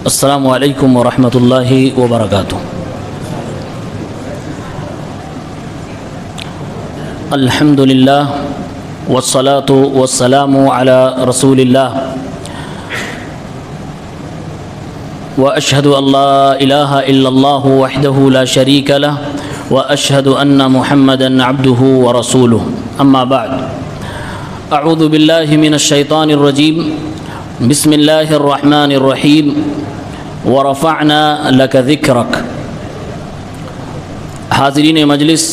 السلام علیکم ورحمۃ اللہ وبرکاتہ۔ الحمد للہ والصلاة والسلام علی رسول اللہ واشہد ان لا الہ الا اللہ وحدہ لا شریک لہ واشہد ان محمدا عبدہ ورسولہ، اما بعد، اعوذ باللہ من الشیطان الرجیم، بسم اللہ الرحمن الرحیم، ورفعنا لک ذکرک۔ حاضرین مجلس،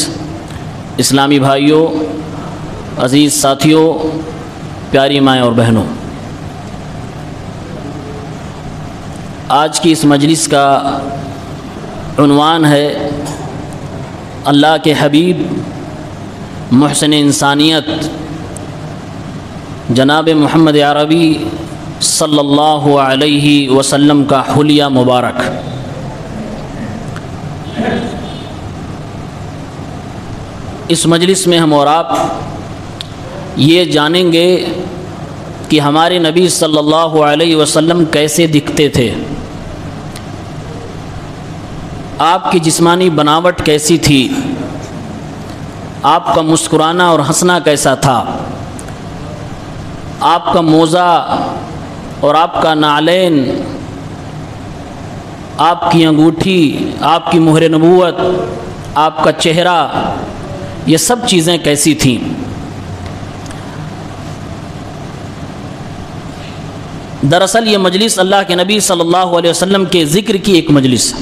اسلامی بھائیوں، عزیز ساتھیوں، پیاری مائیں اور بہنوں، آج کی اس مجلس کا عنوان ہے اللہ کے حبیب محسن انسانیت جناب محمد عربی صلی اللہ علیہ وسلم کا حلیہ مبارک۔ اس مجلس میں ہم اور آپ یہ جانیں گے کہ ہمارے نبی صلی اللہ علیہ وسلم کیسے دکھتے تھے، آپ کی جسمانی بناوٹ کیسی تھی، آپ کا مسکرانا اور ہنسنا کیسا تھا، آپ کا موزہ اور آپ کا نعلین، آپ کی انگوٹھی، آپ کی مہر نبوت، آپ کا چہرہ، یہ سب چیزیں کیسی تھیں۔ دراصل یہ مجلس اللہ کے نبی صلی اللہ علیہ وسلم کے ذکر کی ایک مجلس ہے۔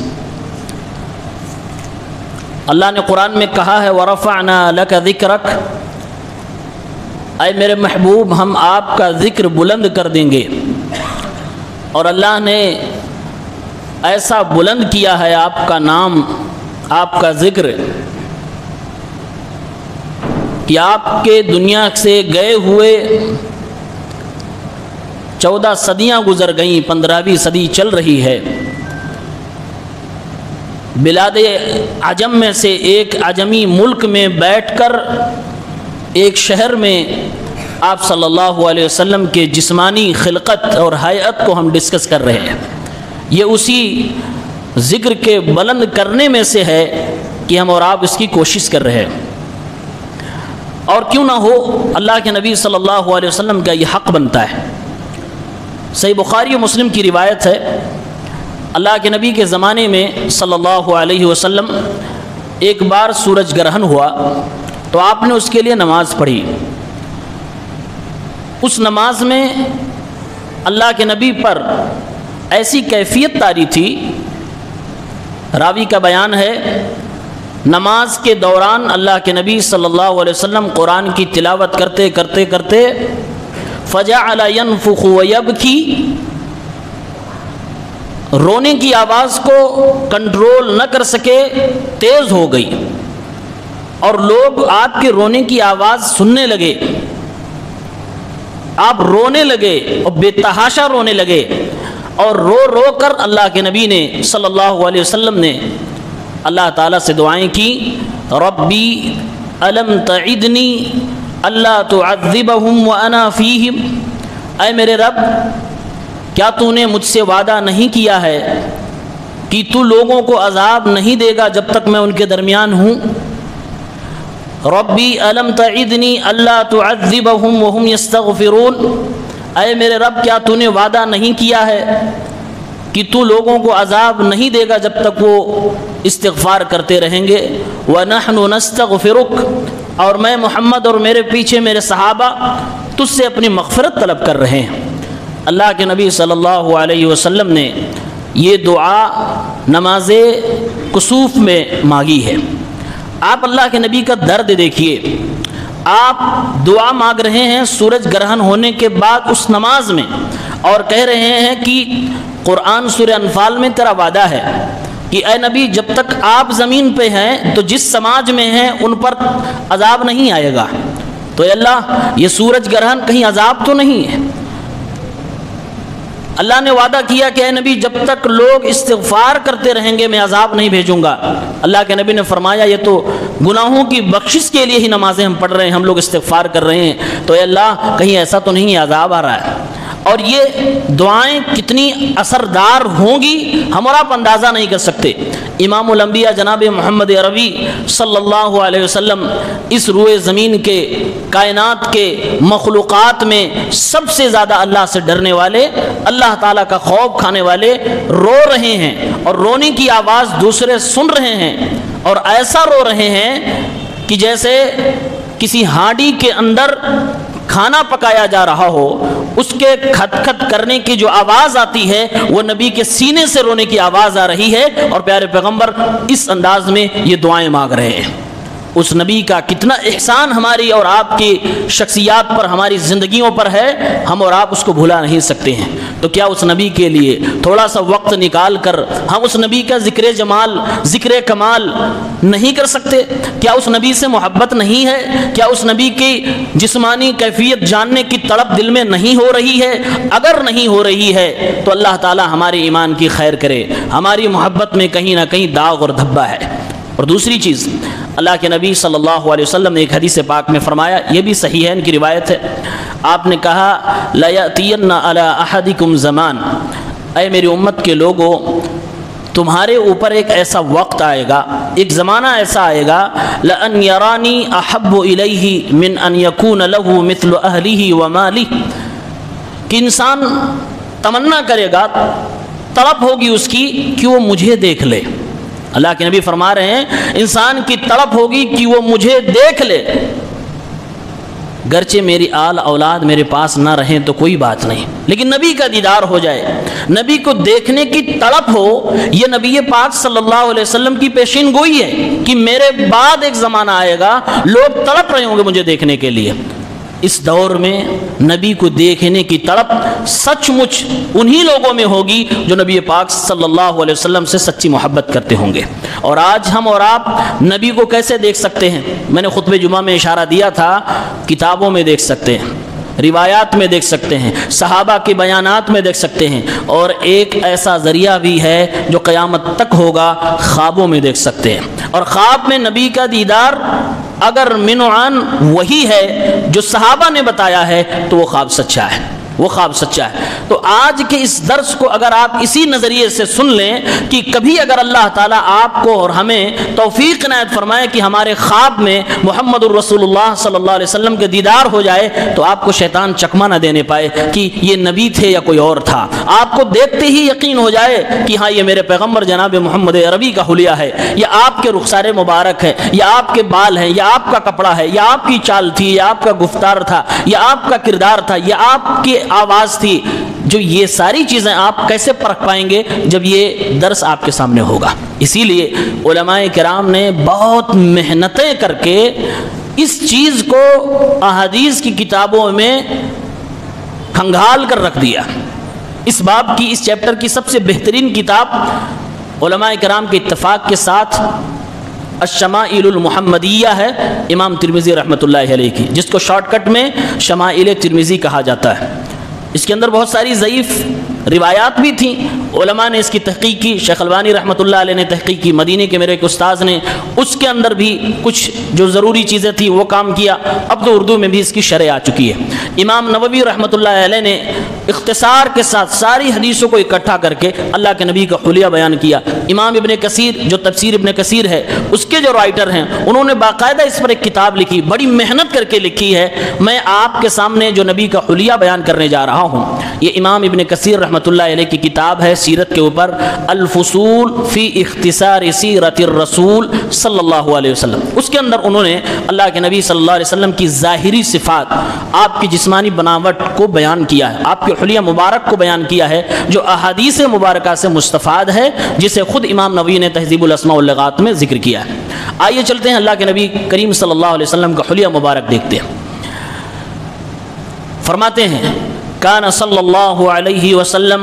اللہ نے قرآن میں کہا ہے وَرَفَعْنَا لَكَ ذِكْرَكَ، اے میرے محبوب ہم آپ کا ذکر بلند کر دیں گے، اور اللہ نے ایسا بلند کیا ہے آپ کا نام، آپ کا ذکر، کہ آپ کے دنیا سے گئے ہوئے 14 صدیاں گزر گئیں، 15ویں صدی چل رہی ہے، بلاد عجم میں سے ایک عجمی ملک میں بیٹھ کر ایک شہر میں آپ صلی اللہ علیہ وسلم کے جسمانی خلقت اور حیات کو ہم ڈسکس کر رہے ہیں۔ یہ اسی ذکر کے بلند کرنے میں سے ہے کہ ہم اور آپ اس کی کوشش کر رہے ہیں، اور کیوں نہ ہو، اللہ کے نبی صلی اللہ علیہ وسلم کا یہ حق بنتا ہے۔ صحیح بخاری و مسلم کی روایت ہے، اللہ کے نبی کے زمانے میں صلی اللہ علیہ وسلم ایک بار سورج گرہن ہوا تو آپ نے اس کے لیے نماز پڑھی۔ اس نماز میں اللہ کے نبی پر ایسی کیفیت طاری تھی، راوی کا بیان ہے، نماز کے دوران اللہ کے نبی صلی اللہ علیہ وسلم قرآن کی تلاوت کرتے کرتے کرتے فجعل ينفخ ويبكي، رونے کی آواز کو کنٹرول نہ کر سکے، تیز ہو گئی، اور لوگ آپ کے رونے کی آواز سننے لگے، آپ رونے لگے اور بے تحاشا رونے لگے، اور رو رو کر اللہ کے نبی نے صلی اللہ علیہ وسلم نے اللہ تعالیٰ سے دعائیں کی، ربی الم تعدنی اللہ تعذبہم وانا فیہم، اے میرے رب کیا تو نے مجھ سے وعدہ نہیں کیا ہے کہ تو لوگوں کو عذاب نہیں دے گا جب تک میں ان کے درمیان ہوں؟ ربی الم تعدنی اللہ تعذبہم وہم یستغفرون، اے میرے رب کیا تو نے وعدہ نہیں کیا ہے کہ تو لوگوں کو عذاب نہیں دے گا جب تک وہ استغفار کرتے رہیں گے، وَنَحْنُ نَسْتَغْفِرُكَ، اور میں محمد اور میرے پیچھے میرے صحابہ تجھ سے اپنی مغفرت طلب کر رہے ہیں۔ اللہ کے نبی صلی اللہ علیہ وسلم نے یہ دعا نماز کسوف میں مانگی ہے۔ آپ اللہ کے نبی کا درد دیکھیے، آپ دعا مانگ رہے ہیں سورج گرہن ہونے کے بعد اس نماز میں، اور کہہ رہے ہیں کہ قرآن سورہ انفال میں تیرا وعدہ ہے کہ اے نبی جب تک آپ زمین پہ ہیں تو جس سماج میں ہیں ان پر عذاب نہیں آئے گا، تو اے اللہ یہ سورج گرہن کہیں عذاب تو نہیں ہے؟ اللہ نے وعدہ کیا کہ اے نبی جب تک لوگ استغفار کرتے رہیں گے میں عذاب نہیں بھیجوں گا۔ اللہ کے نبی نے فرمایا یہ تو گناہوں کی بخشش کے لیے ہی نمازیں ہم پڑھ رہے ہیں، ہم لوگ استغفار کر رہے ہیں، تو اے اللہ کہیں ایسا تو نہیں عذاب آ رہا ہے؟ اور یہ دعائیں کتنی اثردار ہوں گی ہم اور آپ اندازہ نہیں کر سکتے۔ امام الانبیاء جناب محمد عربی صلی اللہ علیہ وسلم اس روئے زمین کے کائنات کے مخلوقات میں سب سے زیادہ اللہ سے ڈرنے والے، اللہ تعالیٰ کا خوف کھانے والے، رو رہے ہیں اور رونے کی آواز دوسرے سن رہے ہیں، اور ایسا رو رہے ہیں کہ جیسے کسی ہانڈی کے اندر کھانا پکایا جا رہا ہو، اس کے کھٹ کھٹ کرنے کی جو آواز آتی ہے وہ نبی کے سینے سے رونے کی آواز آ رہی ہے، اور پیارے پیغمبر اس انداز میں یہ دعائیں مانگ رہے ہیں۔ اس نبی کا کتنا احسان ہماری اور آپ کی شخصیات پر، ہماری زندگیوں پر ہے، ہم اور آپ اس کو بھلا نہیں سکتے ہیں۔ تو کیا اس نبی کے لیے تھوڑا سا وقت نکال کر ہم اس نبی کا ذکر جمال، ذکر کمال نہیں کر سکتے؟ کیا اس نبی سے محبت نہیں ہے؟ کیا اس نبی کی جسمانی کیفیت جاننے کی تڑپ دل میں نہیں ہو رہی ہے؟ اگر نہیں ہو رہی ہے تو اللہ تعالی ہمارے ایمان کی خیر کرے، ہماری محبت میں کہیں نہ کہیں داغ اور دھبا ہے۔ اور دوسری چیز، اللہ کے نبی صلی اللہ علیہ وسلم نے ایک حدیث پاک میں فرمایا، یہ بھی صحیحین کی روایت ہے، آپ نے کہا لَيَأْتِيَنَّ عَلَىٰ أَحَدِكُمْ زَمَانٌ، اے میری امت کے لوگوں، تمہارے اوپر ایک ایسا وقت آئے گا، ایک زمانہ ایسا آئے گا، لَأَنْ يَرَانِي أَحَبُّ إِلَيْهِ مِنْ أَنْ يَكُونَ لَهُ مِثْلُ أَهْلِهِ وَمَالِهِ، کہ انسان تمنا کرے گا، طلب ہوگی اس کی کہ وہ مجھے دیکھ لے۔ اللہ کے نبی فرما رہے ہیں انسان کی طلب ہوگی کہ وہ مجھے دیکھ لے، گرچہ میری آل اولاد میرے پاس نہ رہیں تو کوئی بات نہیں، لیکن نبی کا دیدار ہو جائے، نبی کو دیکھنے کی طلب ہو۔ یہ نبی پاک صلی اللہ علیہ وسلم کی پیشین گوئی ہے کہ میرے بعد ایک زمانہ آئے گا، لوگ تڑپ رہے ہوں گے مجھے دیکھنے کے لیے۔ اس دور میں نبی کو دیکھنے کی تڑپ سچ مچ انہی لوگوں میں ہوگی جو نبی پاک صلی اللہ علیہ وسلم سے سچی محبت کرتے ہوں گے۔ اور آج ہم اور آپ نبی کو کیسے دیکھ سکتے ہیں؟ میں نے خطبہ جمعہ میں اشارہ دیا تھا، کتابوں میں دیکھ سکتے ہیں، روایات میں دیکھ سکتے ہیں، صحابہ کے بیانات میں دیکھ سکتے ہیں، اور ایک ایسا ذریعہ بھی ہے جو قیامت تک ہوگا، خوابوں میں دیکھ سکتے ہیں۔ اور خواب میں نبی کا دیدار اگر منعان وہی ہے جو صحابہ نے بتایا ہے تو وہ خواب سچا ہے، وہ خواب سچا ہے۔ تو آج کے اس درس کو اگر آپ اسی نظریے سے سن لیں کہ کبھی اگر اللہ تعالیٰ آپ کو اور ہمیں توفیق عنایت فرمائے کہ ہمارے خواب میں محمد الرسول اللہ صلی اللہ علیہ وسلم کے دیدار ہو جائے تو آپ کو شیطان چکمہ نہ دینے پائے کہ یہ نبی تھے یا کوئی اور تھا، آپ کو دیکھتے ہی یقین ہو جائے کہ ہاں یہ میرے پیغمبر جناب محمد عربی کا حلیہ ہے، یا آپ کے رخسار مبارک ہے، یا آپ کے بال ہیں، یا آپ کا کپڑا ہے، یا آپ کی چال تھی، یا آپ کا گفتار تھا، یا آپ کا کردار تھا، یا آپ کی آواز تھی۔ جو یہ ساری چیزیں آپ کیسے پرکھ پائیں گے جب یہ درس آپ کے سامنے ہوگا؟ اسی لیے علماء کرام نے بہت محنتیں کر کے اس چیز کو احادیث کی کتابوں میں کھنگال کر رکھ دیا۔ اس باب کی، اس چیپٹر کی سب سے بہترین کتاب علماء کرام کے اتفاق کے ساتھ الشمائل المحمدیہ ہے، امام ترمذی رحمۃ اللہ علیہ کی، جس کو شارٹ کٹ میں شمائل ترمذی کہا جاتا ہے۔ اس کے اندر بہت ساری ضعیف روایات بھی تھیں، علماء نے اس کی تحقیق کی، شیخ البانی رحمۃ اللہ علیہ نے تحقیق کی، مدینے کے میرے ایک استاذ نے اس کے اندر بھی کچھ جو ضروری چیزیں تھیں وہ کام کیا، اب تو اردو میں بھی اس کی شرح آ چکی ہے۔ امام نووی رحمۃ اللہ علیہ نے اختصار کے ساتھ ساری حدیثوں کو اکٹھا کر کے اللہ کے نبی کا حلیہ بیان کیا۔ امام ابن کثیر جو تفسیر ابن کثیر ہے اس کے جو رائٹر ہیں انہوں نے باقاعدہ اس پر ایک کتاب لکھی، بڑی محنت کر کے لکھی ہے، میں آپ کے سامنے جو نبی کا حلیہ بیان کرنے جا رہا ہوں یہ امام ابن کثیر رحمۃ اللہ علیہ کی کتاب ہے سیرت کے اوپر، الفصول فی اختصار سیرت الرسول صلی اللہ علیہ وسلم۔ اس کے اندر انہوں نے اللہ کے نبی صلی اللہ علیہ وسلم کی ظاہری صفات، آپ کی جسمانی بناوٹ کو بیان کیا ہے، آپ کے حلیہ مبارک کو بیان کیا ہے جو احادیث مبارکہ سے مستفاد ہے، جسے خود امام نووی نے تہذیب الاسماء واللغات میں ذکر کیا ہے۔ آئیے چلتے ہیں اللہ کے نبی کریم صلی اللہ علیہ وسلم کا حلیہ مبارک دیکھتے ہیں۔ فرماتے ہیں كان صلى الله عليه وسلم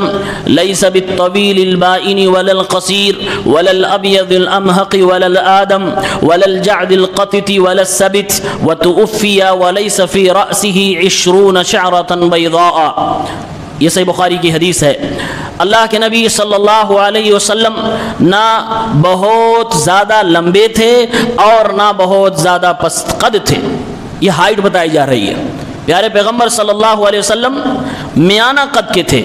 ليس بالطويل البائن ولا القصير ولا الأبيض الأمهق ولا الآدم ولا الجعد القطط ولا السبت وتوفي وليس في رأسه 20 شعرة بيضاء۔ یہ صحیح بخاری کی حدیث ہے۔ اللہ کے نبی صلی اللہ علیہ وسلم نہ بہت زیادہ لمبے تھے اور نہ بہت زیادہ پست قد تھے، یہ ہائٹ بتائی جا رہی ہے۔ پیارے پیغمبر صلی اللہ علیہ وسلم میانہ قد کے تھے،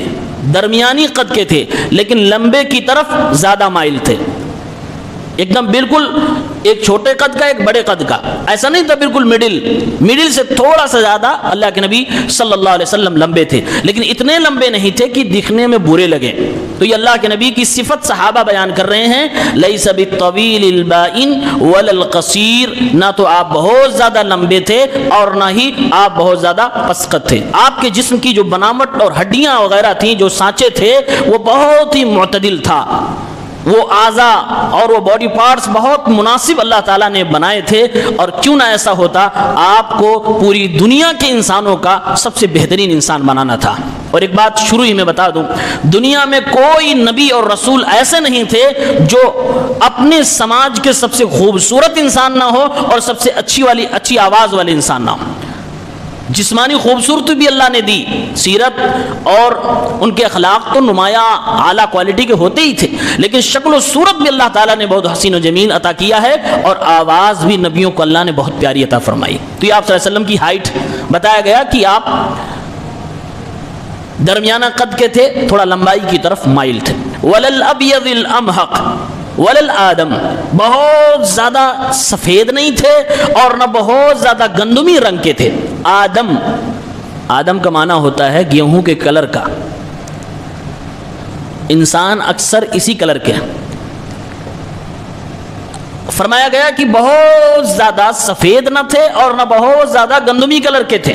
درمیانی قد کے تھے، لیکن لمبے کی طرف زیادہ مائل تھے، ایک دم بالکل ایک چھوٹے قد کا ایک بڑے قد کا، ایسا نہیں تھا بالکل مڈل سے تھوڑا سا زیادہ اللہ کے نبی صلی اللہ علیہ وسلم لمبے تھے، لیکن اتنے لمبے نہیں تھے کہ دکھنے میں برے لگے۔ تو یہ اللہ کے نبی کی صفت صحابہ بیان کر رہے ہیں، لیس بالطویل البائن ولا القصیر، نہ تو آپ بہت زیادہ لمبے تھے اور نہ ہی آپ بہت زیادہ پسقط تھے۔ آپ کے جسم کی جو بناوٹ اور ہڈیاں وغیرہ تھیں، جو سانچے تھے، وہ بہت ہی معتدل تھا، وہ اعضاء اور وہ باڈی پارٹس بہت مناسب اللہ تعالیٰ نے بنائے تھے، اور کیوں نہ ایسا ہوتا، آپ کو پوری دنیا کے انسانوں کا سب سے بہترین انسان بنانا تھا۔ اور ایک بات شروع ہی میں بتا دوں، دنیا میں کوئی نبی اور رسول ایسے نہیں تھے جو اپنے سماج کے سب سے خوبصورت انسان نہ ہو اور سب سے اچھی آواز والے انسان نہ ہو۔ جسمانی خوبصورتی بھی اللہ نے دی، سیرت اور ان کے اخلاق تو نمایاں اعلیٰ کوالٹی کے ہوتے ہی تھے، لیکن شکل و صورت بھی اللہ تعالیٰ نے بہت حسین و جمیل عطا کیا ہے، اور آواز بھی نبیوں کو اللہ نے بہت پیاری عطا فرمائی۔ تو یہ آپ صلی اللہ علیہ وسلم کی ہائٹ بتایا گیا کہ آپ درمیانہ قد کے تھے، تھوڑا لمبائی کی طرف مائل تھے۔ وَلَلْ أَبْيَضِ الْأَمْحَقِ وَلَلْ آدم، بہت زیادہ سفید نہیں تھے اور نہ بہت زیادہ گندمی رنگ کے تھے۔ آدم کا معنی ہوتا ہے گیہوں کے کلر کا، انسان اکثر اسی کلر کے ہیں۔ فرمایا گیا کہ بہت زیادہ سفید نہ تھے اور نہ بہت زیادہ گندمی کلر کے تھے۔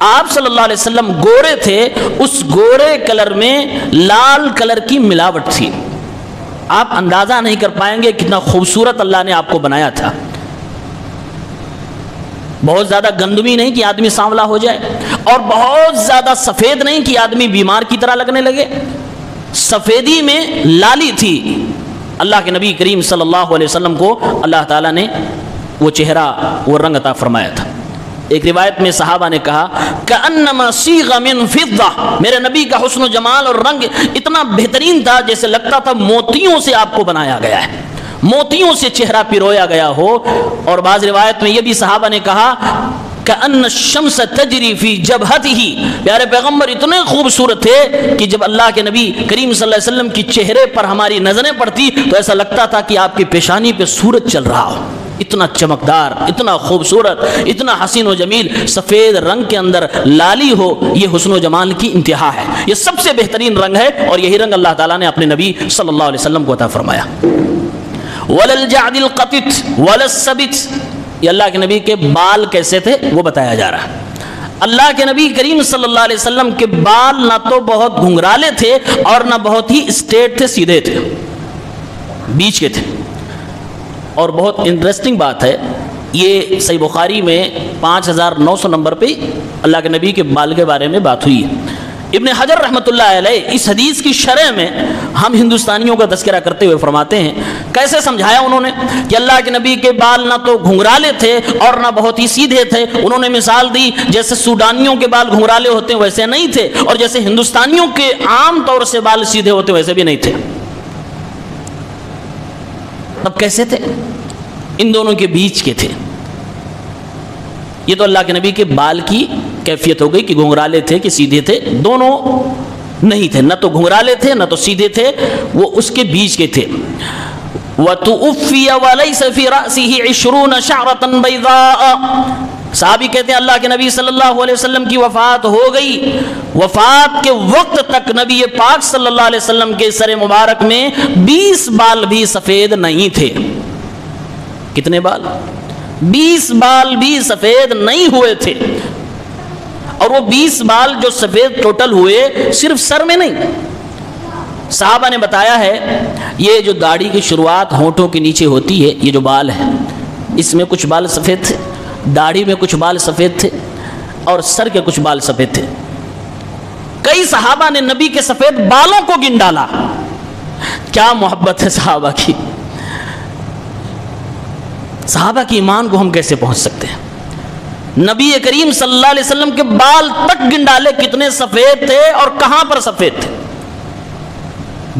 آپ صلی اللہ علیہ وسلم گورے تھے، اس گورے کلر میں لال کلر کی ملاوٹ تھی، آپ اندازہ نہیں کر پائیں گے کتنا خوبصورت اللہ نے آپ کو بنایا تھا۔ بہت زیادہ گندمی نہیں کہ آدمی سانولا ہو جائے، اور بہت زیادہ سفید نہیں کہ آدمی بیمار کی طرح لگنے لگے، سفیدی میں لالی تھی۔ اللہ کے نبی کریم صلی اللہ علیہ وسلم کو اللہ تعالیٰ نے وہ چہرہ، وہ رنگ عطا فرمایا تھا۔ ایک روایت میں صحابہ نے کہا کأنما صیغ من فضہ، میرے نبی کا حسن و جمال اور رنگ اتنا بہترین تھا جیسے لگتا تھا موتیوں سے آپ کو بنایا گیا ہے، موتیوں سے چہرہ پرویا گیا ہو۔ اور بعض روایت میں یہ بھی صحابہ نے کہا کأن الشمس تجری فی جبہتہ، پیارے پیغمبر اتنے خوبصورت تھے کہ جب اللہ کے نبی کریم صلی اللہ علیہ وسلم کی چہرے پر ہماری نظریں پڑتی تو ایسا لگتا تھا کہ آپ کی پیشانی پہ سورج چل رہا ہو، اتنا چمکدار، اتنا خوبصورت، اتنا حسین و جمیل، سفید رنگ کے اندر لالی ہو، یہ حسن و جمال کی انتہا ہے، یہ سب سے بہترین رنگ ہے، اور یہی رنگ اللہ تعالیٰ نے اپنے نبی صلی اللہ علیہ وسلم کو عطا فرمایا۔ وَلَلْجَعْدِ الْقَطِتِ وَلَلسَّبِتِ، یہ اللہ کے نبی کے بال کیسے تھے وہ بتایا جا رہا ہے۔ اللہ کے نبی کریم صلی اللہ علیہ وسلم کے بال نہ تو بہت گھنگرالے تھے اور نہ بہت ہی اسٹریٹ تھے، سیدھے تھے، بیچ کے تھے۔ اور بہت انٹرسٹنگ بات ہے، یہ صحیح بخاری میں 5900 نمبر پہ اللہ کے نبی کے بال کے بارے میں بات ہوئی ہے۔ ابن حجر رحمۃ اللہ علیہ اس حدیث کی شرح میں ہم ہندوستانیوں کا تذکرہ کرتے ہوئے فرماتے ہیں، کیسے سمجھایا انہوں نے کہ اللہ کے نبی کے بال نہ تو گھنگرالے تھے اور نہ بہت ہی سیدھے تھے۔ انہوں نے مثال دی جیسے سوڈانیوں کے بال گھنگرالے ہوتے ہیں ویسے نہیں تھے، اور جیسے ہندوستانیوں کے عام طور سے بال سیدھے ہوتے ویسے بھی نہیں تھے۔ اب کیسے تھے؟ ان دونوں کے بیچ کے تھے۔ یہ تو اللہ کے نبی کے بال کی کیفیت ہو گئی کہ گھنگرالے تھے کہ سیدھے تھے، دونوں نہیں تھے، نہ تو گھنگرالے تھے نہ تو سیدھے تھے، وہ اس کے بیچ کے تھے۔ وَتُؤْفِيَ وَلَيْسَ فِي رَأْسِهِ 20 شَعْرَةً بَيْضَاءَ، صحابی کہتے ہیں اللہ کے نبی صلی اللہ علیہ وسلم کی وفات ہو گئی، وفات کے وقت تک نبی پاک صلی اللہ علیہ وسلم کے سر مبارک میں 20 بال بھی سفید نہیں تھے۔ کتنے بال؟ 20 بال بھی سفید نہیں ہوئے تھے، اور وہ 20 بال جو سفید ٹوٹل ہوئے صرف سر میں نہیں۔ صحابہ نے بتایا ہے یہ جو داڑھی کی شروعات ہونٹوں کے نیچے ہوتی ہے، یہ جو بال ہے اس میں کچھ بال سفید تھے، داڑھی میں کچھ بال سفید تھے، اور سر کے کچھ بال سفید تھے۔ کئی صحابہ نے نبی کے سفید بالوں کو گن ڈالا۔ کیا محبت ہے صحابہ کی! صحابہ کی ایمان کو ہم کیسے پہنچ سکتے ہیں؟ نبی کریم صلی اللہ علیہ وسلم کے بال تک گن ڈالے کتنے سفید تھے اور کہاں پر سفید تھے۔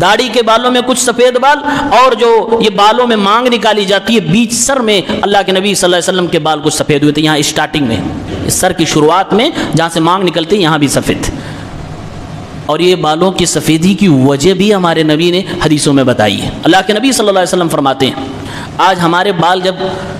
داڑھی کے بالوں میں کچھ سفید بال، اور جو یہ بالوں میں مانگ نکالی جاتی ہے بیچ سر میں، اللہ کے نبی صلی اللہ علیہ وسلم کے بال کچھ سفید ہوئے تھے، یہاں اسٹارٹنگ میں، اس سر کی شروعات میں جہاں سے مانگ نکلتی ہے یہاں بھی سفید تھے۔ اور یہ بالوں کی سفیدی کی وجہ بھی ہمارے نبی نے حدیثوں میں بتائی ہے۔ اللہ کے نبی صلی اللہ علیہ وسلم فرماتے ہیں آج ہمارے بال جب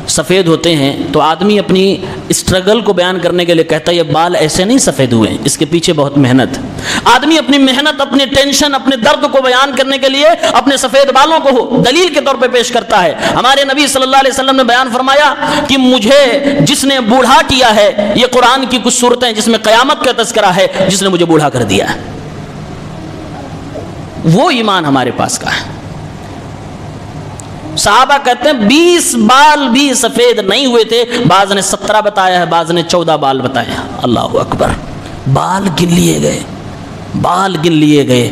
سفید ہوتے ہیں تو آدمی اپنی اسٹرگل کو بیان کرنے کے لیے کہتا ہے یہ بال ایسے نہیں سفید ہوئے ہیں، اس کے پیچھے بہت محنت۔ آدمی اپنی محنت، اپنی ٹینشن، اپنے درد کو بیان کرنے کے لیے اپنے سفید بالوں کو دلیل کے طور پہ پیش کرتا ہے۔ ہمارے نبی صلی اللہ علیہ وسلم نے بیان فرمایا کہ مجھے جس نے بوڑھا کیا ہے، یہ قرآن کی کچھ صورتیں جس میں قیامت کا تذکرہ ہے، جس نے مجھے بوڑھا کر دیا ہے۔ وہ ایمان ہمارے پاس کا ہے۔ صحابہ کہتے ہیں 20 بال بھی سفید نہیں ہوئے تھے، بعض نے 17 بتایا ہے، بعض نے 14 بال بتایا ہے۔ اللہ اکبر، بال گن لیے گئے، بال گن لیے گئے۔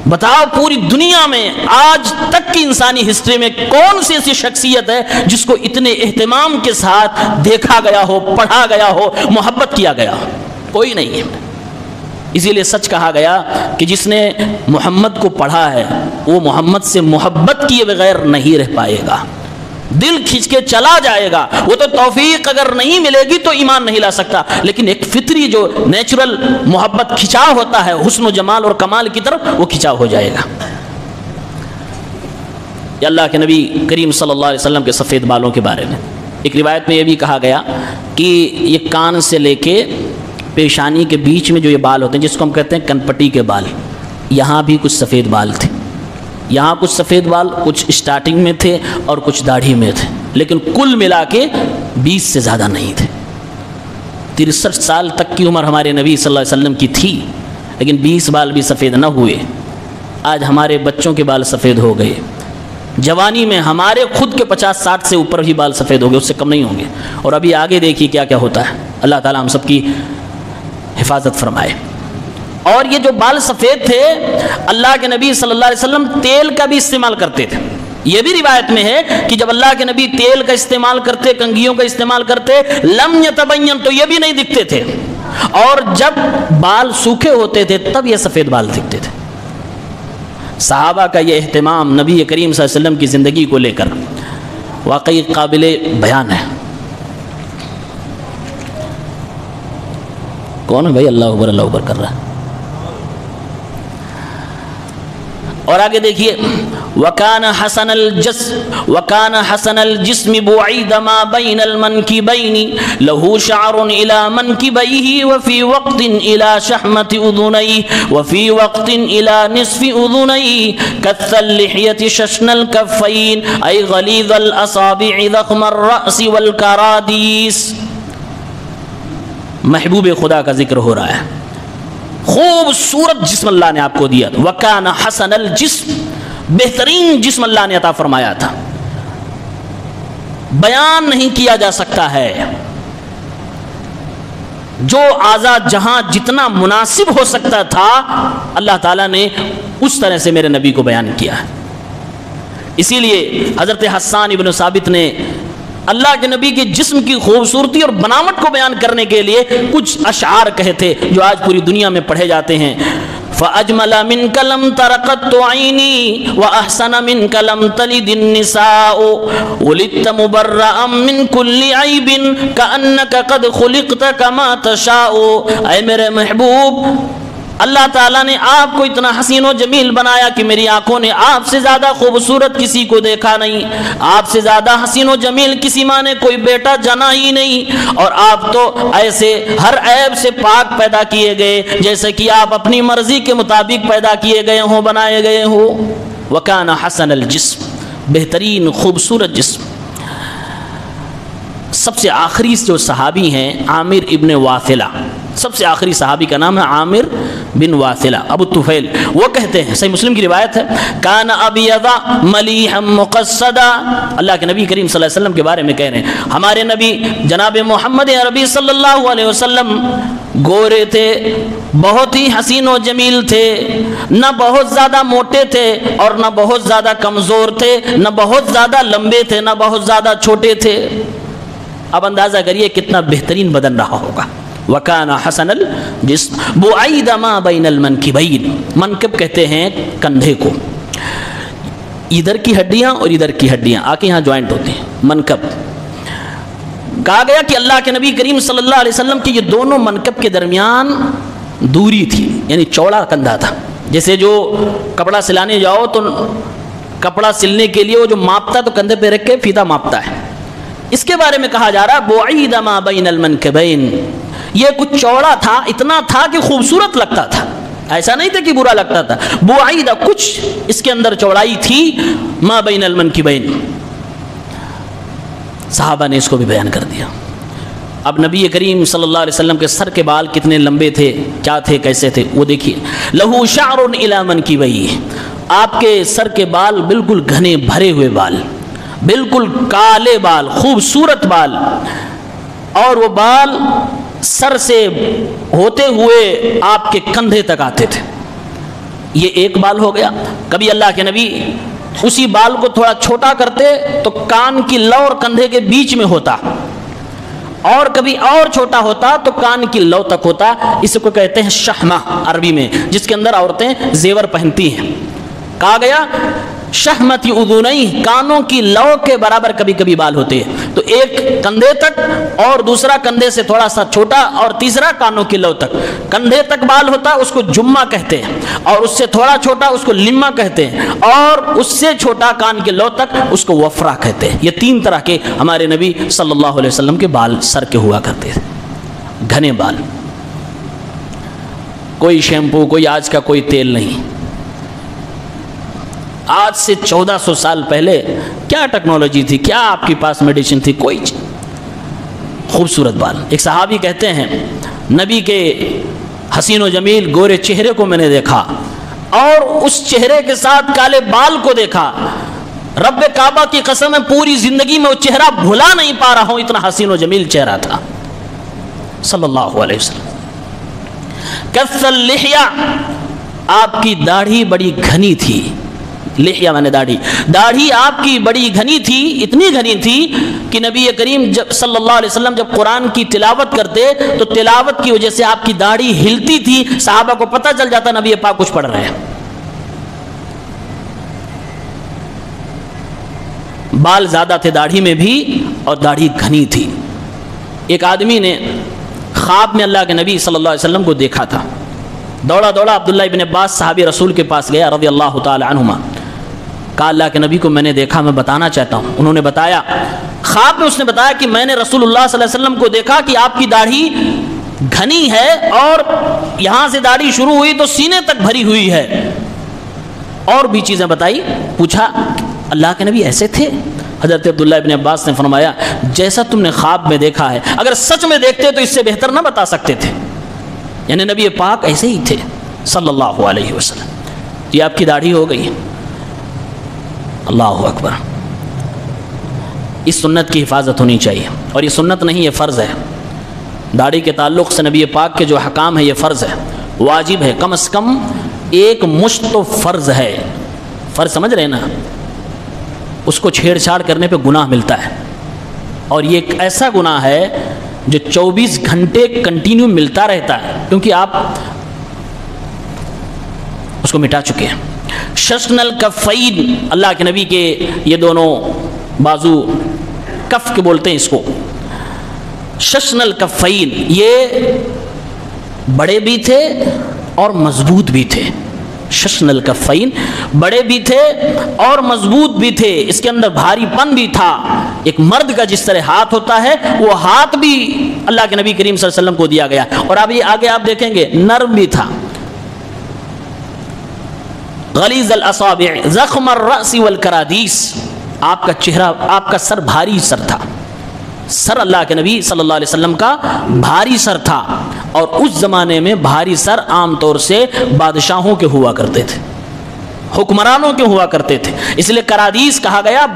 بتاؤ پوری دنیا میں آج تک کی انسانی ہسٹری میں کون سی ایسی شخصیت ہے جس کو اتنے اہتمام کے ساتھ دیکھا گیا ہو، پڑھا گیا ہو، محبت کیا گیا ہو؟ کوئی نہیں ہے۔ اسی لیے سچ کہا گیا کہ جس نے محمد کو پڑھا ہے وہ محمد سے محبت کیے بغیر نہیں رہ پائے گا، دل کھینچ کے چلا جائے گا۔ وہ تو توفیق اگر نہیں ملے گی تو ایمان نہیں لا سکتا، لیکن ایک فطری جو نیچرل محبت کھچاؤ ہوتا ہے حسن و جمال اور کمال کی طرف، وہ کھچاؤ ہو جائے گا۔ یا اللہ کے نبی کریم صلی اللہ علیہ وسلم کے سفید بالوں کے بارے میں ایک روایت میں یہ بھی کہا گیا کہ یہ کان سے لے کے پیشانی کے بیچ میں جو یہ بال ہوتے ہیں جس کو ہم کہتے ہیں کنپٹی کے بال، یہاں بھی کچھ سفید بال تھے، یہاں کچھ سفید بال کچھ اسٹارٹنگ میں تھے اور کچھ داڑھی میں تھے، لیکن کل ملا کے 20 سے زیادہ نہیں تھے۔ 63 سال تک کی عمر ہمارے نبی صلی اللہ علیہ وسلم کی تھی، لیکن 20 بال بھی سفید نہ ہوئے۔ آج ہمارے بچوں کے بال سفید ہو گئے، جوانی میں ہمارے خود کے 50-60 سے اوپر بھی بال سفید ہو گئے، اس سے کم نہیں ہوں گے، اور ابھی آگے دیکھیے کیا کیا ہوتا ہے۔ اللہ تعالیٰ ہم سب کی حفاظت فرمائے۔ اور یہ جو بال سفید تھے، اللہ کے نبی صلی اللہ علیہ وسلم تیل کا بھی استعمال کرتے تھے۔ یہ بھی روایت میں ہے کہ جب اللہ کے نبی تیل کا استعمال کرتے، کنگھیوں کا استعمال کرتے، لم یتبین، تو یہ بھی نہیں دکھتے تھے، اور جب بال سوکھے ہوتے تھے تب یہ سفید بال دکھتے تھے۔ صحابہ کا یہ اہتمام نبی کریم صلی اللہ علیہ وسلم کی زندگی کو لے کر واقعی قابل بیان ہے۔ کون ہے بھائی اللہ اکبر کر رہا ہے؟ اور آگے دیکھیے وَكَانَ حَسَنَ الْجِسْمِ بُعِيدَ مَا بَيْنَ الْمَنْكِبَيْنِ لَهُ شَعْرٌ إِلَى مَنْكِبَيْهِ وَفِي وَقْتٍ إِلَى شَحْمَةِ أُذُنَيْهِ وَفِي وَقْتٍ إِلَى نِصْفِ أُذُنَيْهِ كَثَّ اللِّحْيَةِ شَشْنَ الْكَفَّيْنِ أي غليظ الأصابع ضخم الرأس والكراديس۔ محبوب خدا کا ذکر ہو رہا ہے، خوبصورت جسم اللہ نے آپ کو دیا تھا۔ وَكَانَ حَسَنَ الْجِسْم، بہترین جسم اللہ نے عطا فرمایا تھا، بیان نہیں کیا جا سکتا ہے۔ جو اعضاء جہاں جتنا مناسب ہو سکتا تھا اللہ تعالیٰ نے اس طرح سے میرے نبی کو بیان کیا ہے۔ اسی لیے حضرت حسان ابن ثابت نے اللہ کے نبی کے جسم کی خوبصورتی اور بناوٹ کو بیان کرنے کے لیے کچھ اشعار کہے تھے جو آج پوری دنیا میں پڑھے جاتے ہیں۔ فَأَجْمَلَ مِنْكَ لَمْ تَرَ قَطُّ عَيْنِي وَأَحْسَنَ مِنْكَ لَمْ تَلِدِ النِّسَاءُ وُلِدتَّ مُبَرَّأً مِنْ كُلِّ عَيْبٍ كَأَنَّكَ قَدْ خُلِقْتَ كَمَا تَشَاءُ۔ اے میرے محبوب، اللہ تعالیٰ نے آپ کو اتنا حسین و جمیل بنایا کہ میری آنکھوں نے آپ سے زیادہ خوبصورت کسی کو دیکھا نہیں، آپ سے زیادہ حسین و جمیل کسی ماں نے کوئی بیٹا جنا ہی نہیں، اور آپ تو ایسے ہر عیب سے پاک پیدا کیے گئے جیسے کہ آپ اپنی مرضی کے مطابق پیدا کیے گئے ہوں، بنائے گئے ہوں۔ وَكَانَ حَسَنَ الْجِسْم، بہترین خوبصورت جسم۔ سب سے آخری جو صحابی ہیں عامر ابن واثلہ، سب سے آخری صحابی کا نام ہے عامر بن واثلہ ابو طفیل۔ وہ کہتے ہیں، صحیح مسلم کی روایت ہے، کان ابیض ملیحا مقصدا۔ اللہ کے نبی کریم صلی اللہ علیہ وسلم کے بارے میں کہہ رہے ہیں، ہمارے نبی جناب محمد عربی صلی اللہ علیہ وسلم گورے تھے، بہت ہی حسین و جمیل تھے، نہ بہت زیادہ موٹے تھے اور نہ بہت زیادہ کمزور تھے، نہ بہت زیادہ لمبے تھے نہ بہت زیادہ چھوٹے تھے۔ اب اندازہ کریے کتنا بہترین بدن رہا ہوگا۔ وَكَانَ حَسَنَ الْجِسْمِ بُعِيدَ مَا بَيْنَ الْمَنْكِبَيْنِ، منکب کہتے ہیں کندھے کو، ادھر کی ہڈیاں اور ادھر کی ہڈیاں آ کے یہاں جوائنٹ ہوتے ہیں، منکب۔ کہا گیا کہ اللہ کے نبی کریم صلی اللہ علیہ وسلم کی یہ دونوں منکب کے درمیان دوری تھی، یعنی چوڑا کندھا تھا. جیسے جو کپڑا سلانے جاؤ تو کپڑا سلنے کے لیے وہ جو ماپتا ہے تو کندھے پہ رکھ کے فیتا ماپتا ہے. اس کے بارے میں کہا جا رہا بعید ما بین المنکبین، یہ کچھ چوڑا تھا، اتنا تھا کہ خوبصورت لگتا تھا، ایسا نہیں تھا کہ برا لگتا تھا. بعید کچھ اس کے اندر چوڑائی تھی، ما بین المنکبین. صحابہ نے اس کو بھی بیان کر دیا. اب نبی کریم صلی اللہ علیہ وسلم کے سر کے بال کتنے لمبے تھے، کیا تھے، کیسے تھے، وہ دیکھیے. لہو شعر الی منکبیہ، آپ کے سر کے بال بالکل گھنے بھرے ہوئے بال، بالکل کالے بال، خوبصورت بال، اور وہ بال سر سے ہوتے ہوئے آپ کے کندھے تک آتے تھے. یہ ایک بال ہو گیا. کبھی اللہ کے نبی اسی بال کو تھوڑا چھوٹا کرتے تو کان کی لو اور کندھے کے بیچ میں ہوتا، اور کبھی اور چھوٹا ہوتا تو کان کی لو تک ہوتا. اس کو کہتے ہیں شحمہ عربی میں، جس کے اندر عورتیں زیور پہنتی ہیں. کہا گیا شحمت اذنیہ، کانوں کی لو کے برابر کبھی کبھی بال ہوتے ہیں. تو ایک کندھے تک، اور دوسرا کندھے سے تھوڑا سا چھوٹا، اور تیسرا کانوں کی لو تک. کندھے تک بال ہوتا اس کو جمہ کہتے ہیں، اور اس سے تھوڑا چھوٹا اس کو لمہ کہتے ہیں، اور اس سے چھوٹا کان کی لو تک اس کو وفرہ کہتے ہیں. یہ تین طرح کے ہمارے نبی صلی اللہ علیہ وسلم کے بال سر کے ہوا کرتے تھے، گھنے بال. کوئی شیمپو، کوئی آج کا کوئی تیل نہیں. آج سے 1400 سال پہلے کیا ٹیکنالوجی تھی، کیا آپ کے پاس میڈیسن تھی، کوئی چیز. خوبصورت بال. ایک صحابی کہتے ہیں نبی کے حسین و جمیل گورے چہرے کو میں نے دیکھا، اور اس چہرے کے ساتھ کالے بال کو دیکھا. رب کعبہ کی قسم ہے پوری زندگی میں وہ چہرہ بھلا نہیں پا رہا ہوں، اتنا حسین و جمیل چہرہ تھا صلی اللہ علیہ وسلم. کث اللحیہ، آپ کی داڑھی بڑی گھنی تھی. لحیہ مانے داڑھی. داڑھی آپ کی بڑی گھنی تھی، اتنی گھنی تھی کہ نبی کریم جب صلی اللہ علیہ وسلم جب قرآن کی تلاوت کرتے تو تلاوت کی وجہ سے آپ کی داڑھی ہلتی تھی. صحابہ کو پتہ چل جاتا نبی پاک کچھ پڑھ رہے ہیں. بال زیادہ تھے داڑھی میں بھی، اور داڑھی گھنی تھی. ایک آدمی نے خواب میں اللہ کے نبی صلی اللہ علیہ وسلم کو دیکھا تھا. دوڑا دوڑا عبداللہ ابن عباس صحابی رسول کے پاس گیا رضی اللہ تعالی عنہما. کہا اللہ کے نبی کو میں نے دیکھا، میں بتانا چاہتا ہوں. انہوں نے بتایا، خواب میں اس نے بتایا کہ میں نے رسول اللہ صلی اللہ علیہ وسلم کو دیکھا کہ آپ کی داڑھی گھنی ہے، اور یہاں سے داڑھی شروع ہوئی تو سینے تک بھری ہوئی ہے. اور بھی چیزیں بتائی. پوچھا اللہ کے نبی ایسے تھے؟ حضرت عبداللہ ابن عباس نے فرمایا جیسا تم نے خواب میں دیکھا ہے، اگر سچ میں دیکھتے تو اس سے بہتر نہ بتا سکتے تھے. یعنی نبی پاک ایسے ہی تھے صلی اللہ علیہ وسلم. یہ آپ کی داڑھی ہو گئی. اللہ اکبر. اس سنت کی حفاظت ہونی چاہیے، اور یہ سنت نہیں، یہ فرض ہے. داڑھی کے تعلق سے نبی پاک کے جو حکام ہے یہ فرض ہے، واجب ہے. کم از کم ایک مشت تو فرض ہے. فرض سمجھ رہے نا؟ اس کو چھیڑ چھاڑ کرنے پہ گناہ ملتا ہے، اور یہ ایک ایسا گناہ ہے جو 24 گھنٹے کنٹینیو ملتا رہتا ہے، کیونکہ آپ اس کو مٹا چکے ہیں. ششن الکفین، اللہ کے نبی کے یہ دونوں بازو کف کے بولتے ہیں اس کو. ششن الکفین، یہ بڑے بھی تھے اور مضبوط بھی تھے. ششن الکفین، بڑے بھی تھے اور مضبوط بھی تھے. اس کے اندر بھاری پن بھی تھا. ایک مرد کا جس طرح ہاتھ ہوتا ہے وہ ہاتھ بھی اللہ کے نبی کریم صلی اللہ علیہ وسلم کو دیا گیا. اور اب یہ آگے آپ دیکھیں گے نرم بھی تھا. غلیظ الاصابع زخم الراس والکرادیس، آپ کا چہرہ، آپ کا سر بھاری سر تھا. سر اللہ کے نبی صلی اللہ علیہ وسلم کا بھاری سر تھا، اور اس زمانے میں بھاری سر عام طور سے بادشاہوں کے ہوا کرتے تھے، حکمرانوں کے ہوا کرتے تھے. اس لیے کرادیس کہا گیا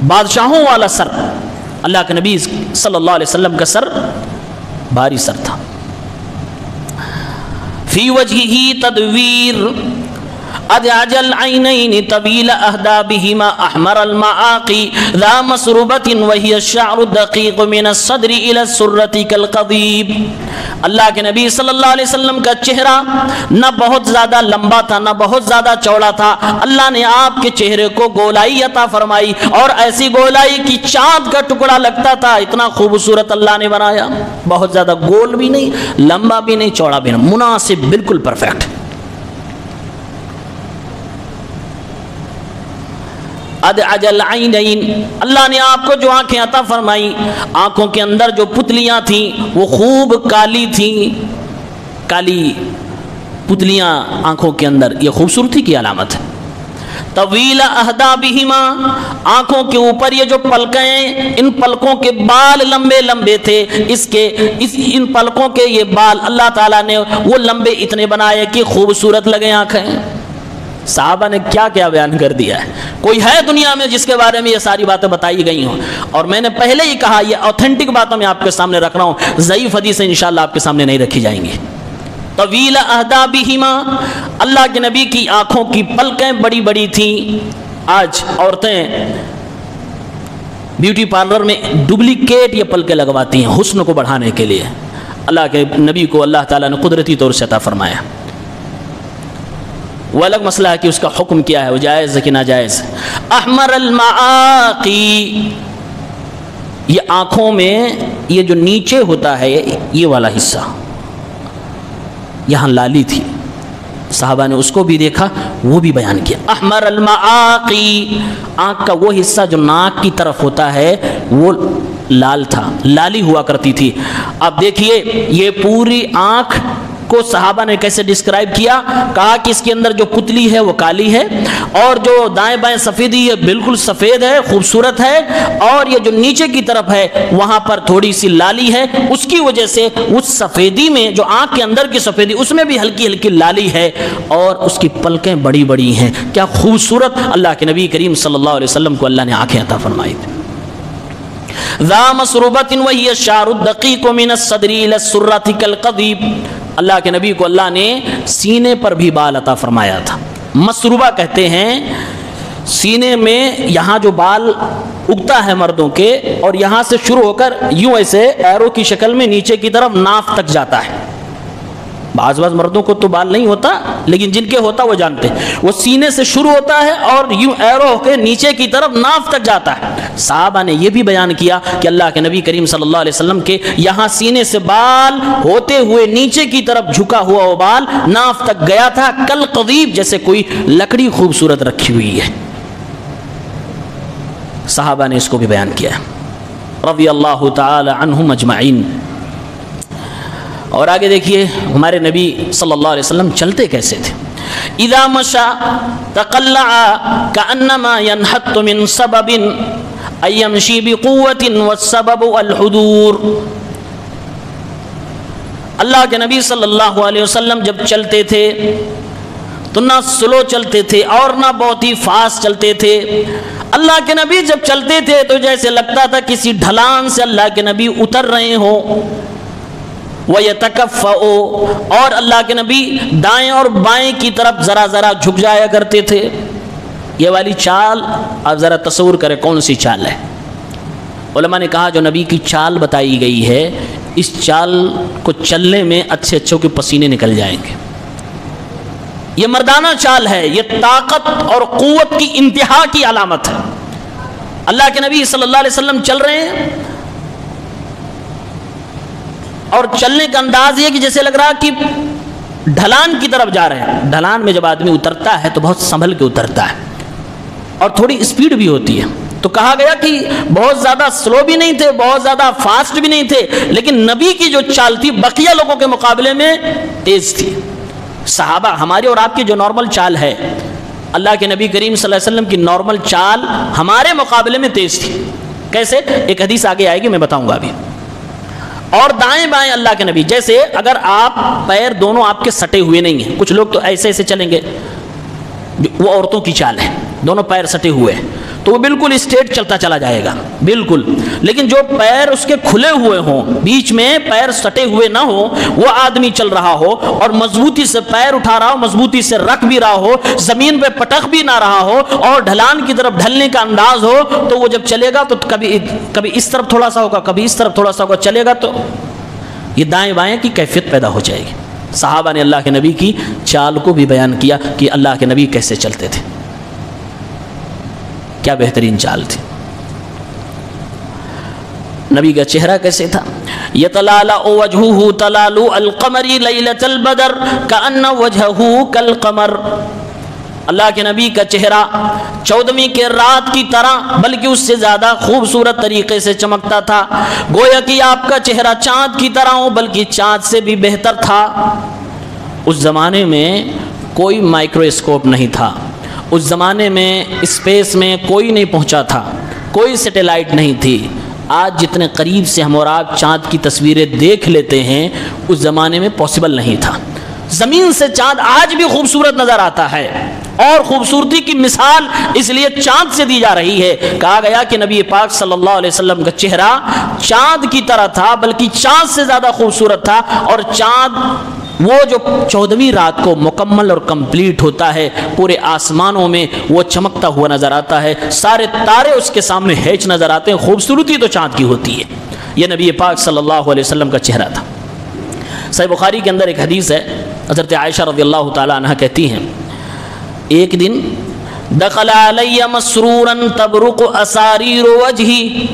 بادشاہوں والا سر. اللہ کے نبی صلی اللہ علیہ وسلم کا سر بھاری سر تھا. فی وجہہ تدویر، أدعجل عينين طويل أهدابهما أحمر المعاقي ذا مسربة وهي الشعر الدقيق من الصدر إلى السرة كالقضيب. اللہ کے نبی صلی اللہ علیہ وسلم کا چہرہ نہ بہت زیادہ لمبا تھا نہ بہت زیادہ چوڑا تھا. اللہ نے آپ کے چہرے کو گولائی عطا فرمائی اور ایسی گولائی کی چاند کا ٹکڑا لگتا تھا. اتنا خوبصورت اللہ نے بنایا, بہت زیادہ گول بھی نہیں, لمبا بھی نہیں, چوڑا بھی نہیں, مناسب, بالکل پرفیکٹ. ادعجل عینین, اللہ نے آپ کو جو آنکھیں عطا فرمائی, آنکھوں کے اندر جو پتلیاں تھیں وہ خوب کالی تھیں. کالی پتلیاں آنکھوں کے اندر, یہ خوبصورتی کی علامت ہے. طویل اہدابہما, آنکھوں کے اوپر یہ جو پلکیں ہیں ان پلکوں کے بال لمبے لمبے تھے. ان پلکوں کے یہ بال اللہ تعالیٰ نے وہ لمبے اتنے بنائے کہ خوبصورت لگے آنکھیں. صحابہ نے کیا کیا بیان کر دیا ہے. کوئی ہے دنیا میں جس کے بارے میں یہ ساری باتیں بتائی گئی ہوں؟ اور میں نے پہلے ہی کہا یہ اوتھینٹک باتیں میں آپ کے سامنے رکھ رہا ہوں, ضعیف حدیثیں انشاءاللہ آپ کے سامنے نہیں رکھی جائیں گی. طویل اہدابہما, اللہ کے نبی کی آنکھوں کی پلکیں بڑی بڑی تھیں. آج عورتیں بیوٹی پارلر میں ڈپلیکیٹ یہ پلکیں لگواتی ہیں حسن کو بڑھانے کے لیے. اللہ کے نبی کو اللہ تعالیٰ نے قدرتی طور سے عطا فرمایا. وہ الگ مسئلہ ہے کہ اس کا حکم کیا ہے, وہ جائز ہے کہ ناجائز. احمر المعاقی, یہ آنکھوں میں یہ جو نیچے ہوتا ہے یہ والا حصہ, یہاں لالی تھی. صحابہ نے اس کو بھی دیکھا, وہ بھی بیان کیا. احمر المعاقی, آنکھ کا وہ حصہ جو ناک کی طرف ہوتا ہے وہ لال تھا, لالی ہوا کرتی تھی. اب دیکھیے یہ پوری آنکھ کو صحابہ نے کیسے ڈسکرائب کیا. کہا کہ اس کے اندر جو پتلی ہے وہ کالی ہے, اور جو دائیں بائیں سفیدی ہے بالکل سفید ہے, خوبصورت ہے, اور یہ جو نیچے کی طرف ہے وہاں پر تھوڑی سی لالی ہے. اس کی وجہ سے اس سفیدی میں جو آنکھ کے اندر کی سفیدی اس میں بھی ہلکی ہلکی لالی ہے, اور اس کی پلکیں بڑی بڑی ہیں. کیا خوبصورت اللہ کے نبی کریم صلی اللہ علیہ وسلم کو اللہ نے آنکھیں عطا فرمائی تھی. ذا مسربۃ وہی الشعر الدقیق من الصدر الى السرۃ کالقضیب, اللہ کے نبی کو اللہ نے سینے پر بھی بال عطا فرمایا تھا. مسروبہ کہتے ہیں سینے میں یہاں جو بال اگتا ہے مردوں کے, اور یہاں سے شروع ہو کر یوں ایسے ایرو کی شکل میں نیچے کی طرف ناف تک جاتا ہے. بعض مردوں کو تو بال نہیں ہوتا, لیکن جن کے ہوتا وہ جانتے ہیں. وہ سینے سے شروع ہوتا ہے اور یوں ایرو ہو کے نیچے کی طرف ناف تک جاتا ہے. صحابہ نے یہ بھی بیان کیا کہ اللہ کے نبی کریم صلی اللہ علیہ وسلم کے یہاں سینے سے بال ہوتے ہوئے نیچے کی طرف جھکا ہوا وہ بال ناف تک گیا تھا, کل قضیب, جیسے کوئی لکڑی خوبصورت رکھی ہوئی ہے. صحابہ نے اس کو بھی بیان کیا رضی اللہ تعالی عنہم اجمعین. اور آگے دیکھیے ہمارے نبی صلی اللہ علیہ وسلم چلتے کیسے تھے. اذا مشى تقلع كانما ينحت من سبب اي يمشي بقوه والسبب الحضور. اللہ کے نبی صلی اللہ علیہ وسلم جب چلتے تھے تو نہ سلو چلتے تھے اور نہ بہت ہی فاسٹ چلتے تھے. اللہ کے نبی جب چلتے تھے تو جیسے لگتا تھا کسی ڈھلان سے اللہ کے نبی اتر رہے ہوں. وَيَتَكَفَّأُ, اور اللہ کے نبی دائیں اور بائیں کی طرف ذرا ذرا جھک جایا کرتے تھے. یہ والی چال آپ ذرا تصور کریں کون سی چال ہے. علماء نے کہا جو نبی کی چال بتائی گئی ہے اس چال کو چلنے میں اچھے اچھوں کے پسینے نکل جائیں گے. یہ مردانہ چال ہے, یہ طاقت اور قوت کی انتہا کی علامت ہے. اللہ کے نبی صلی اللہ علیہ وسلم چل رہے ہیں اور چلنے کا انداز یہ کہ جیسے لگ رہا کہ ڈھلان کی طرف جا رہے ہیں. ڈھلان میں جب آدمی اترتا ہے تو بہت سنبھل کے اترتا ہے اور تھوڑی اسپیڈ بھی ہوتی ہے. تو کہا گیا کہ بہت زیادہ سلو بھی نہیں تھے, بہت زیادہ فاسٹ بھی نہیں تھے, لیکن نبی کی جو چال تھی بقیہ لوگوں کے مقابلے میں تیز تھی. صحابہ ہماری اور آپ کی جو نارمل چال ہے, اللہ کے نبی کریم صلی اللہ علیہ وسلم کی نارمل چال ہمارے مقابلے میں تیز تھی. کیسے؟ ایک حدیث آگے آئے گی میں بتاؤں گا ابھی. اور دائیں بائیں اللہ کے نبی, جیسے اگر آپ پیر دونوں آپ کے سٹے ہوئے نہیں ہیں, کچھ لوگ تو ایسے ایسے چلیں گے, وہ عورتوں کی چال ہے, دونوں پیر سٹے ہوئے ہیں, تو وہ بالکل اسٹریٹ چلتا چلا جائے گا بالکل. لیکن جو پیر اس کے کھلے ہوئے ہوں, بیچ میں پیر سٹے ہوئے نہ ہو, وہ آدمی چل رہا ہو اور مضبوطی سے پیر اٹھا رہا ہو, مضبوطی سے رکھ بھی رہا ہو, زمین پہ پٹک بھی نہ رہا ہو اور ڈھلان کی طرف ڈھلنے کا انداز ہو, تو وہ جب چلے گا تو کبھی اس طرف تھوڑا سا ہوگا, کبھی اس طرف تھوڑا سا ہوگا, چلے گا تو یہ دائیں بائیں کی کیفیت پیدا ہو جائے گی. صحابہ نے اللہ کے نبی کی چال کو بھی بیان کیا کہ اللہ کے نبی کیسے چلتے تھے, کیا بہترین چال تھی. نبی کا چہرہ کیسے تھا؟ یتلالأ وجهه تلالو القمر لیلۃ البدر کأن وجهه کالقمر. اللہ کے نبی کا چہرہ 14ویں کے رات کی طرح بلکہ اس سے زیادہ خوبصورت طریقے سے چمکتا تھا. گویا کہ آپ کا چہرہ چاند کی طرح ہو, بلکہ چاند سے بھی بہتر تھا. اس زمانے میں کوئی مائکروسکوپ نہیں تھا, اس زمانے میں اسپیس میں کوئی نہیں پہنچا تھا, کوئی سیٹلائٹ نہیں تھی. آج جتنے قریب سے ہم اور آپ چاند کی تصویریں دیکھ لیتے ہیں, اس زمانے میں پاسبل نہیں تھا. زمین سے چاند آج بھی خوبصورت نظر آتا ہے, اور خوبصورتی کی مثال اس لیے چاند سے دی جا رہی ہے. کہا گیا کہ نبی پاک صلی اللہ علیہ وسلم کا چہرہ چاند کی طرح تھا, بلکہ چاند سے زیادہ خوبصورت تھا. اور چاند وہ جو 14ویں رات کو مکمل اور کمپلیٹ ہوتا ہے, پورے آسمانوں میں وہ چمکتا ہوا نظر آتا ہے, سارے تارے اس کے سامنے ہیچ نظر آتے ہیں. خوبصورتی تو چاند کی ہوتی ہے. یہ نبی پاک صلی اللہ علیہ وسلم کا چہرہ تھا. صحیح بخاری کے اندر ایک حدیث ہے, حضرت عائشہ رضی اللہ تعالی عنہ کہتی ہیں, ایک دن دخل علی مسرورا تبرق اساریر وجہی,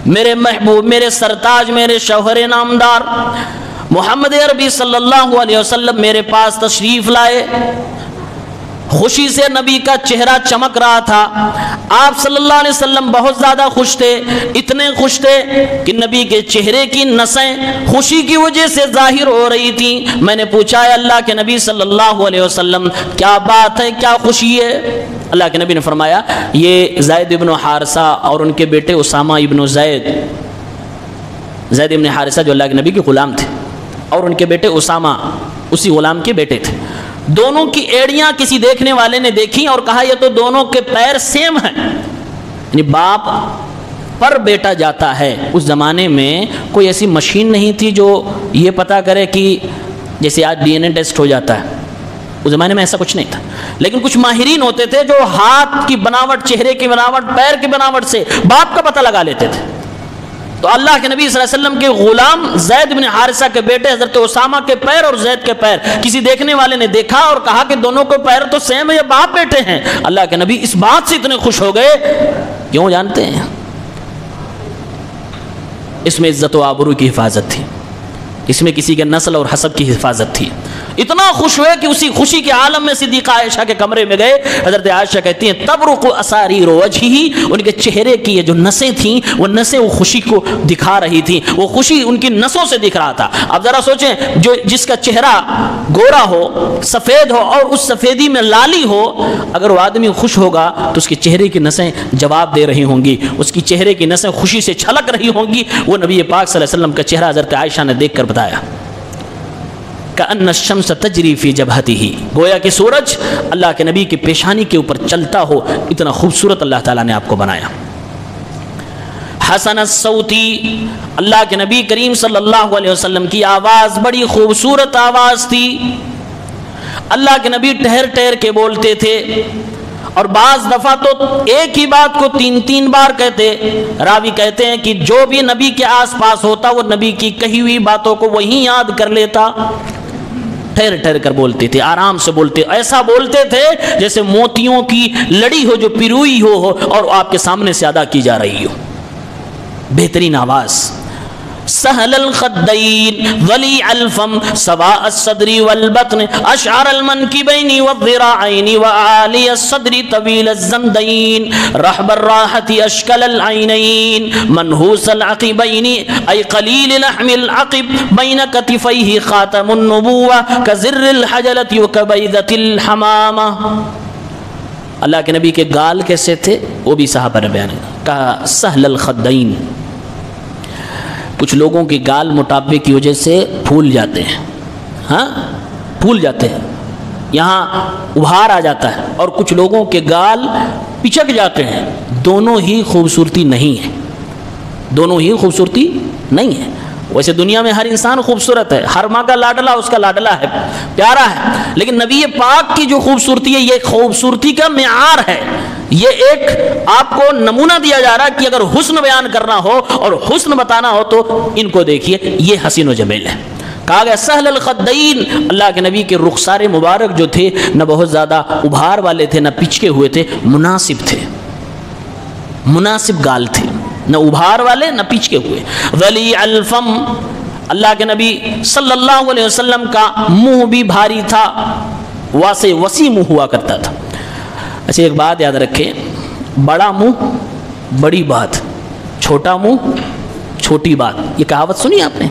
میرے محبوب, میرے سرتاج, میرے شوہر نامدار محمد عربی صلی اللہ علیہ وسلم میرے پاس تشریف لائے. خوشی سے نبی کا چہرہ چمک رہا تھا. آپ صلی اللہ علیہ وسلم بہت زیادہ خوش تھے, اتنے خوش تھے کہ نبی کے چہرے کی نسیں خوشی کی وجہ سے ظاہر ہو رہی تھیں. میں نے پوچھا ہے اللہ کے نبی صلی اللہ علیہ وسلم کیا بات ہے, کیا خوشی ہے؟ اللہ کے نبی نے فرمایا یہ زید ابن حارثہ اور ان کے بیٹے اسامہ ابن زید ابن حارثہ جو اللہ کے نبی کے غلام تھے, اور ان کے بیٹے اسامہ اسی غلام کے بیٹے تھے. دونوں کی ایڑیاں کسی دیکھنے والے نے دیکھی اور کہا یہ تو دونوں کے پیر سیم ہیں. یعنی باپ پر بیٹا جاتا ہے. اس زمانے میں کوئی ایسی مشین نہیں تھی جو یہ پتہ کرے کہ جیسے آج ڈی این اے ٹیسٹ ہو جاتا ہے, اس زمانے میں ایسا کچھ نہیں تھا. لیکن کچھ ماہرین ہوتے تھے جو ہاتھ کی بناوٹ, چہرے کی بناوٹ, پیر کی بناوٹ سے باپ کا پتہ لگا لیتے تھے. تو اللہ کے نبی صلی اللہ علیہ وسلم کے غلام زید بن حارثہ کے بیٹے حضرت اسامہ کے پیر اور زید کے پیر کسی دیکھنے والے نے دیکھا اور کہا کہ دونوں کے پیر تو سیم ہے, یہ باپ بیٹے ہیں. اللہ کے نبی اس بات سے اتنے خوش ہو گئے, کیوں جانتے ہیں؟ اس میں عزت و آبرو کی حفاظت تھی, اس میں کسی کے نسل اور حسب کی حفاظت تھی. اتنا خوش ہوئے کہ اسی خوشی کے عالم میں صدیقہ عائشہ کے کمرے میں گئے. حضرت عائشہ کہتی ہیں تبرق اساریر وجہی, ان کے چہرے کی یہ جو نسیں تھیں وہ نسیں وہ خوشی کو دکھا رہی تھیں, وہ خوشی ان کی نسوں سے دکھ رہا تھا. اب ذرا سوچیں, جس کا چہرہ گورا ہو, سفید ہو اور اس سفیدی میں لالی ہو, اگر وہ آدمی خوش ہوگا تو اس کے چہرے کی نسیں جواب دے رہی ہوں گی, اس کی چہرے کی نسیں خوشی سے چھلک رہی ہوں گی. وہ نبی پاک صلی اللہ علیہ وسلم کا چہرہ حضرت عائشہ نے دیکھ کر بتایا کأن الشمس تجری فی جبہتہ, گویا کہ سورج اللہ کے نبی کی پیشانی کے اوپر چلتا ہو, اتنا خوبصورت اللہ تعالیٰ نے آپ کو بنایا. حسن الصوتی, اللہ کے نبی کریم صلی اللہ علیہ وسلم کی آواز بڑی خوبصورت آواز تھی. اللہ کے نبی ٹھہر ٹھہر کے بولتے تھے, اور بعض دفعہ تو ایک ہی بات کو 3 بار کہتے. راوی کہتے ہیں کہ جو بھی نبی کے آس پاس ہوتا وہ نبی کی کہی ہوئی باتوں کو وہیں یاد کر لیتا. ٹھہر ٹھہر کر بولتے تھے, آرام سے بولتے, ایسا بولتے تھے جیسے موتیوں کی لڑی ہو جو پیروئی ہو اور آپ کے سامنے سے ادا کی جا رہی ہو. بہترین آواز. سہل الخدین ولیع الفم سواء الصدر والبطن اشعر المنکبین والذراعین وعالی الصدر طویل الزندین رحب الراحة اشکل العینین منحوس العقبین ای قلیل لحم العقب بین کتفیہ خاتم النبوہ کزر الحجلت وکبیدت الحمامہ. اللہ کے نبی کے گال کیسے تھے وہ بھی صحابہ نے بیان کہا. سہل الخدین, کچھ لوگوں کے گال موٹاپے کی وجہ سے پھول جاتے ہیں, ہاں پھول جاتے ہیں, یہاں ابھار آ جاتا ہے, اور کچھ لوگوں کے گال پچک جاتے ہیں. دونوں ہی خوبصورتی نہیں ہے, دونوں ہی خوبصورتی نہیں ہے. ویسے دنیا میں ہر انسان خوبصورت ہے, ہر ماں کا لاڈلا اس کا لاڈلا ہے, پیارا ہے, لیکن نبی پاک کی جو خوبصورتی ہے یہ خوبصورتی کا معیار ہے. یہ ایک آپ کو نمونہ دیا جا رہا ہے کہ اگر حسن بیان کرنا ہو اور حسن بتانا ہو تو ان کو دیکھیے, یہ حسین و جمیل ہے. کہا گیا سہل الخدین, اللہ کے نبی کے رخسار مبارک جو تھے نہ بہت زیادہ ابھار والے تھے نہ پچکے ہوئے تھے, مناسب تھے, مناسب گال تھے, نہ ابھار والے نہ پچکے ہوئے. ولی الفم, اللہ کے نبی صلی اللہ علیہ وسلم کا منہ بھی بھاری تھا, واسع وسیع منہ ہوا کرتا تھا. اچھا ایک بات یاد رکھیں, بڑا منہ بڑی بات, چھوٹا منہ چھوٹی بات. یہ کہاوت سنی آپ نے؟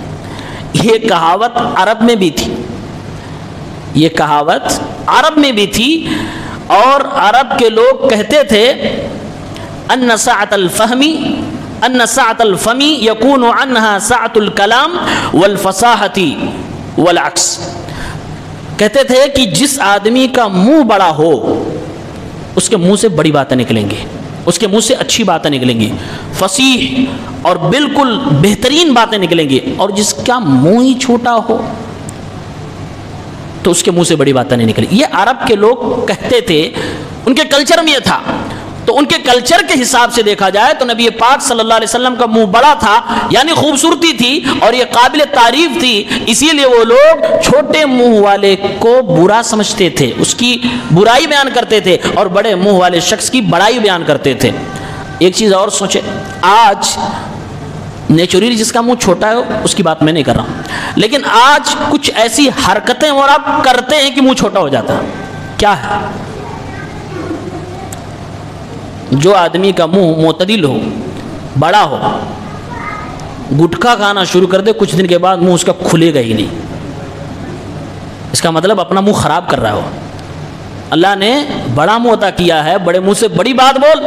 یہ کہاوت عرب میں بھی تھی, یہ کہاوت عرب میں بھی تھی, اور عرب کے لوگ کہتے تھے ان سعۃ الفم یکون عنہا سعۃ الکلام والفصاحۃ والعکس. کہتے تھے کہ جس آدمی کا منہ بڑا ہو اس کے منہ سے بڑی باتیں نکلیں گی, اس کے منہ سے اچھی باتیں نکلیں گی, فصیح اور بالکل بہترین باتیں نکلیں گی. اور جس کا منہ ہی چھوٹا ہو تو اس کے منہ سے بڑی باتیں نہیں نکلیں. یہ عرب کے لوگ کہتے تھے, ان کے کلچر میں یہ تھا. تو ان کے کلچر کے حساب سے دیکھا جائے تو نبی پاک صلی اللہ علیہ وسلم کا منہ بڑا تھا, یعنی خوبصورتی تھی اور یہ قابل تعریف تھی. اسی لیے وہ لوگ چھوٹے منہ والے کو برا سمجھتے تھے, اس کی برائی بیان کرتے تھے, اور بڑے منہ والے شخص کی بڑائی بیان کرتے تھے. ایک چیز اور سوچے, آج نیچرلی جس کا منہ چھوٹا ہے اس کی بات میں نہیں کر رہا ہوں, لیکن آج کچھ ایسی حرکتیں اور آپ کرتے ہیں کہ منہ چھوٹا ہو جاتا ہے. کیا ہے؟ جو آدمی کا منہ معتدل ہو, بڑا ہو, گٹکا کھانا شروع کر دے, کچھ دن کے بعد منہ اس کا کھلے گا ہی نہیں. اس کا مطلب اپنا منہ خراب کر رہا ہو. اللہ نے بڑا منہ عطا کیا ہے, بڑے منہ سے بڑی بات بول.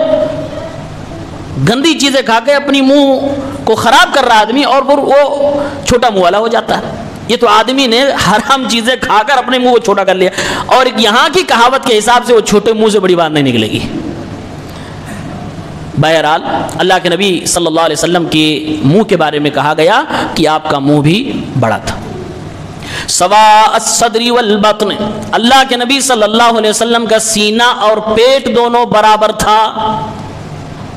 گندی چیزیں کھا کے اپنی منہ کو خراب کر رہا آدمی, اور وہ چھوٹا منہ والا ہو جاتا ہے. یہ تو آدمی نے حرام چیزیں کھا کر اپنے منہ کو چھوٹا کر لیا, اور یہاں کی کہاوت کے حساب سے وہ چھوٹے منہ سے بڑی بات نہیں نکلے گی. بہرحال اللہ کے نبی صلی اللہ علیہ وسلم کے منہ کے بارے میں کہا گیا کہ آپ کا منہ بھی بڑا تھا. سواء الصدر والبطن, اللہ کے نبی صلی اللہ علیہ وسلم کا سینہ اور پیٹ دونوں برابر تھا.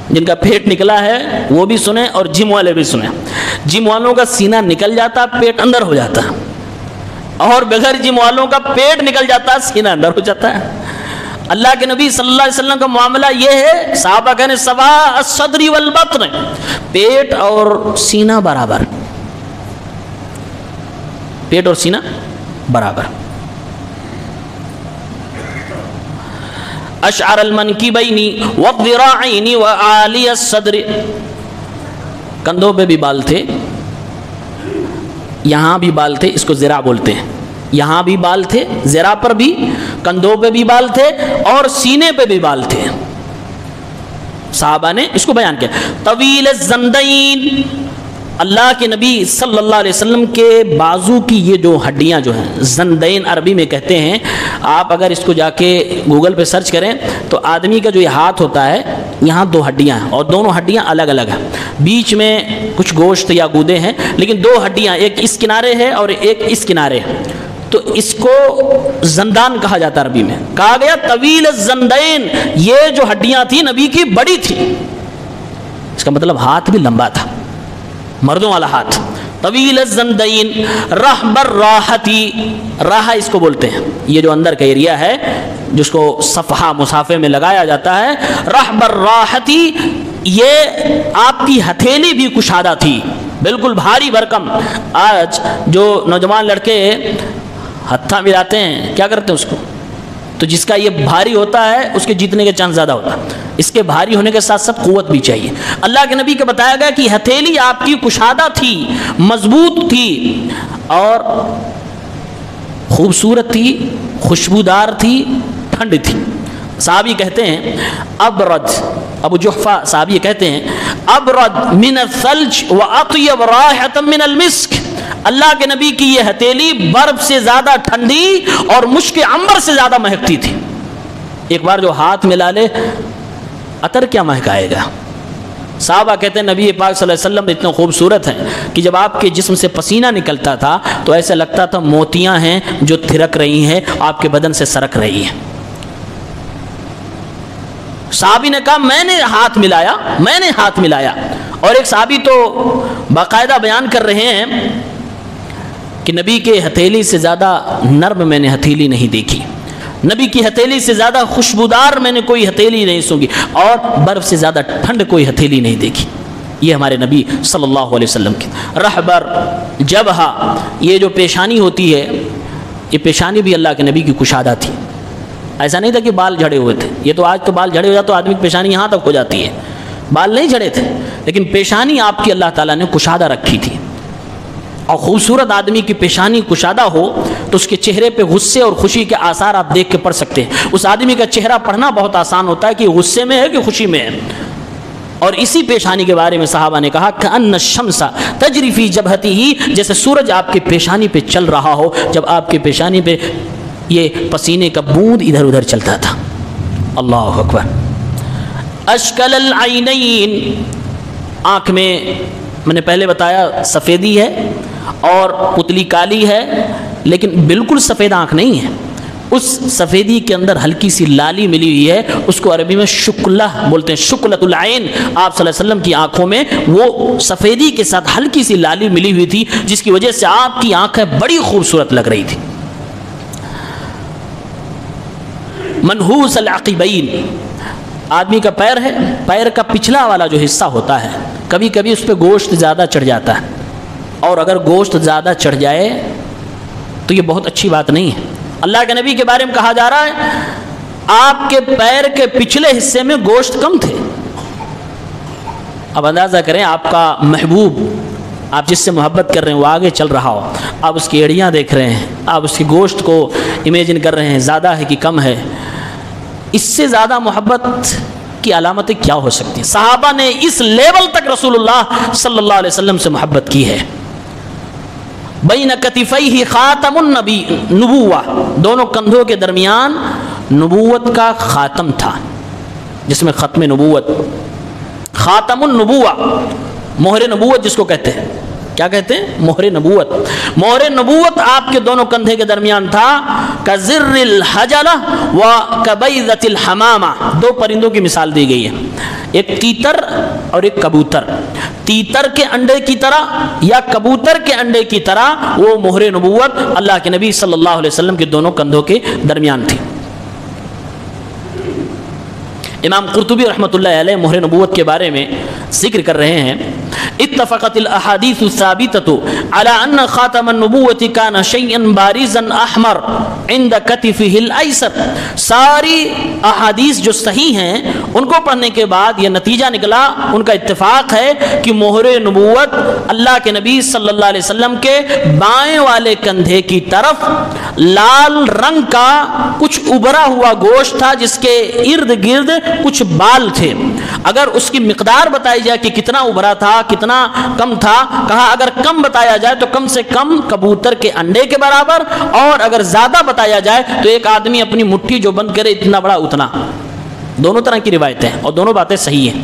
جن کا پیٹ نکلا ہے وہ بھی سنیں اور جم والے بھی سنیں. جم والوں کا سینہ نکل جاتا, پیٹ اندر ہو جاتا, اور بغیر جم والوں کا پیٹ نکل جاتا, سینہ اندر ہو جاتا ہے. اللہ کے نبی صلی اللہ علیہ وسلم کا معاملہ یہ ہے, صحابہ کہنے سواء الصدر والبطن, پیٹ اور سینہ برابر, پیٹ اور سینہ برابر. اشعر المنکبین والذراعین وعالی الصدر, کندھوں پہ بھی بال تھے, یہاں بھی بال تھے, اس کو ذراع بولتے ہیں. یہاں بھی بال تھے, ذراع پر بھی, کندھوں پہ بھی بال تھے, اور سینے پہ بھی بال تھے. صحابہ نے اس کو بیان کیا. طویل الزندین, اللہ کے نبی صلی اللہ علیہ وسلم کے بازو کی یہ جو ہڈیاں جو ہیں, زندین عربی میں کہتے ہیں. آپ اگر اس کو جا کے گوگل پہ سرچ کریں تو آدمی کا جو یہ ہاتھ ہوتا ہے, یہاں دو ہڈیاں ہیں, اور دونوں ہڈیاں الگ الگ ہیں, بیچ میں کچھ گوشت یا گودے ہیں, لیکن دو ہڈیاں, ایک اس کنارے ہے اور ایک اس کنارے ہے, تو اس کو زندان کہا جاتا ہے عربی میں. کہا گیا طویل الزندین, یہ جو ہڈیاں تھیں نبی کی بڑی تھی. اس کا مطلب ہاتھ بھی لمبا تھا, مردوں والا ہاتھ. طویل الزندین رحب الراحتی, راحہ اس کو بولتے ہیں, یہ جو اندر کا ایریا ہے جس کو صفحہ مصافے میں لگایا جاتا ہے. رحب الراحتی, یہ آپ کی ہتھیلی بھی کشادہ تھی, بالکل بھاری بھرکم. آج جو نوجوان لڑکے ہتھا ملاتے ہیں, کیا کرتے ہیں اس کو, تو جس کا یہ بھاری ہوتا ہے اس کے جیتنے کے چانس زیادہ ہوتا ہے. اس کے بھاری ہونے کے ساتھ ساتھ قوت بھی چاہیے. اللہ کے نبی کو بتایا گیا کہ ہتھیلی آپ کی کشادہ تھی, مضبوط تھی, اور خوبصورت تھی, خوشبودار تھی, ٹھنڈ تھی. صحابی کہتے ہیں ابرد, ابو جحفہ صحابی کہتے ہیں ابرد من الثلج واطیب رائحۃ من المسک, اللہ کے نبی کی یہ ہتھیلی برف سے زیادہ ٹھنڈی اور مشک عنبر سے زیادہ مہکتی تھی. ایک بار جو ہاتھ ملا لے عطر کیا مہکائے گا؟ صحابہ کہتے ہیں نبی پاک صلی اللہ علیہ وسلم اتنے خوبصورت ہیں کہ جب آپ کے جسم سے پسینہ نکلتا تھا تو ایسا لگتا تھا موتیاں ہیں جو تھرک رہی ہیں، آپ کے بدن سے سرک رہی ہیں۔ صحابی نے کہا میں نے ہاتھ ملایا، اور ایک صحابی تو باقاعدہ بیان کر رہے ہیں کہ نبی کے ہتھیلی سے زیادہ نرم میں نے ہتھیلی نہیں دیکھی، نبی کی ہتھیلی سے زیادہ خوشبودار میں نے کوئی ہتھیلی نہیں سونگی، اور برف سے زیادہ ٹھنڈ کوئی ہتھیلی نہیں دیکھی۔ یہ ہمارے نبی صلی اللہ علیہ وسلم کی رہبر جبہہ، یہ جو پیشانی ہوتی ہے، یہ پیشانی بھی اللہ کے نبی کی کشادہ تھی۔ ایسا نہیں تھا کہ بال جھڑے ہوئے تھے، یہ تو آج تو بال جھڑے ہو جاتے تو آدمی کی پیشانی یہاں تک ہو جاتی ہے، بال نہیں جھڑے تھے، لیکن پیشانی آپ کی اللہ تعالیٰ نے کشادہ رکھی تھی۔ اور خوبصورت آدمی کی پیشانی کشادہ ہو تو اس کے چہرے پہ غصے اور خوشی کے آثار آپ دیکھ کے پڑھ سکتے ہیں۔ اس آدمی کا چہرہ پڑھنا بہت آسان ہوتا ہے کہ غصے میں ہے کہ خوشی میں ہے۔ اور اسی پیشانی کے بارے میں صحابہ نے کہا کہ ان الشمس تجری فی جبہتہ، جیسے سورج آپ کی پیشانی پہ چل رہا ہو، جب آپ کی پیشانی پہ یہ پسینے کا بوند ادھر ادھر چلتا تھا۔ اللہ اکبر۔ اشکل العینین، آنکھ میں نے پہلے بتایا سفیدی ہے اور پتلی کالی ہے، لیکن بالکل سفید آنکھ نہیں ہے، اس سفیدی کے اندر ہلکی سی لالی ملی ہوئی ہے، اس کو عربی میں شکلہ بولتے ہیں، شکلۃ العین۔ آپ صلی اللہ علیہ وسلم کی آنکھوں میں وہ سفیدی کے ساتھ ہلکی سی لالی ملی ہوئی تھی، جس کی وجہ سے آپ کی آنکھیں بڑی خوبصورت لگ رہی تھی۔ منحوس العقبین، آدمی کا پیر ہے، پیر کا پچھلا والا جو حصہ ہوتا ہے، کبھی کبھی اس پہ گوشت زیادہ چڑھ جاتا ہے، اور اگر گوشت زیادہ چڑھ جائے تو یہ بہت اچھی بات نہیں ہے۔ اللہ کے نبی کے بارے میں کہا جا رہا ہے آپ کے پیر کے پچھلے حصے میں گوشت کم تھے۔ اب اندازہ کریں آپ کا محبوب، آپ جس سے محبت کر رہے ہیں وہ آگے چل رہا ہو، آپ اس کی ایڑیاں دیکھ رہے ہیں، آپ اس کی گوشت کو امیجن کر رہے ہیں زیادہ ہے کہ کم ہے، اس سے زیادہ محبت کی علامتیں کیا ہو سکتی ہیں؟ صحابہ نے اس لیول تک رسول اللہ صلی اللہ علیہ وسلم سے محبت کی ہے۔ بین کتفیہ خاتم النبی نبوہ، دونوں کندھوں کے درمیان نبوت کا خاتم تھا، جس میں ختم نبوت، خاتم النبوہ، مہر نبوت جس کو کہتے ہیں، کیا کہتے ہیں؟ مہر نبوت۔ مہر نبوت آپ کے دونوں کندھے کے درمیان تھا۔ کزر الحجلہ و کبیضۃ الحمامہ، دو پرندوں کی مثال دی گئی ہے، ایک تیتر اور ایک کبوتر۔ تیتر کے انڈے کی طرح یا کبوتر کے انڈے کی طرح وہ مہر نبوت اللہ کے نبی صلی اللہ علیہ وسلم کے دونوں کندھوں کے درمیان تھی۔ امام قرطبی رحمۃ اللہ علیہ مہر نبوت کے بارے میں ذکر کر رہے ہیں، اتفقت الاحادیث الثابتۃ علی ان خاتم النبوۃ کان شیئا بارزا احمر عند کتفہ الایسر۔ ساری احادیث جو صحیح ہیں ان کو پڑھنے کے بعد یہ نتیجہ نکلا، ان کا اتفاق ہے کہ مہر نبوت اللہ کے نبی صلی اللہ علیہ وسلم کے بائیں والے کندھے کی طرف لال رنگ کا کچھ ابھرا ہوا گوشت تھا، جس کے ارد گرد کچھ بال تھے۔ اگر اس کی مقدار بتائی جائے کہ کتنا ابھرا تھا کتنا کم تھا، کہا اگر کم بتایا جائے تو کم سے کم کبوتر کے انڈے کے برابر، اور اگر زیادہ بتایا جائے تو ایک آدمی اپنی مٹھی جو بند کرے اتنا بڑا اتنا۔ دونوں طرح کی روایتیں اور دونوں باتیں صحیح ہیں۔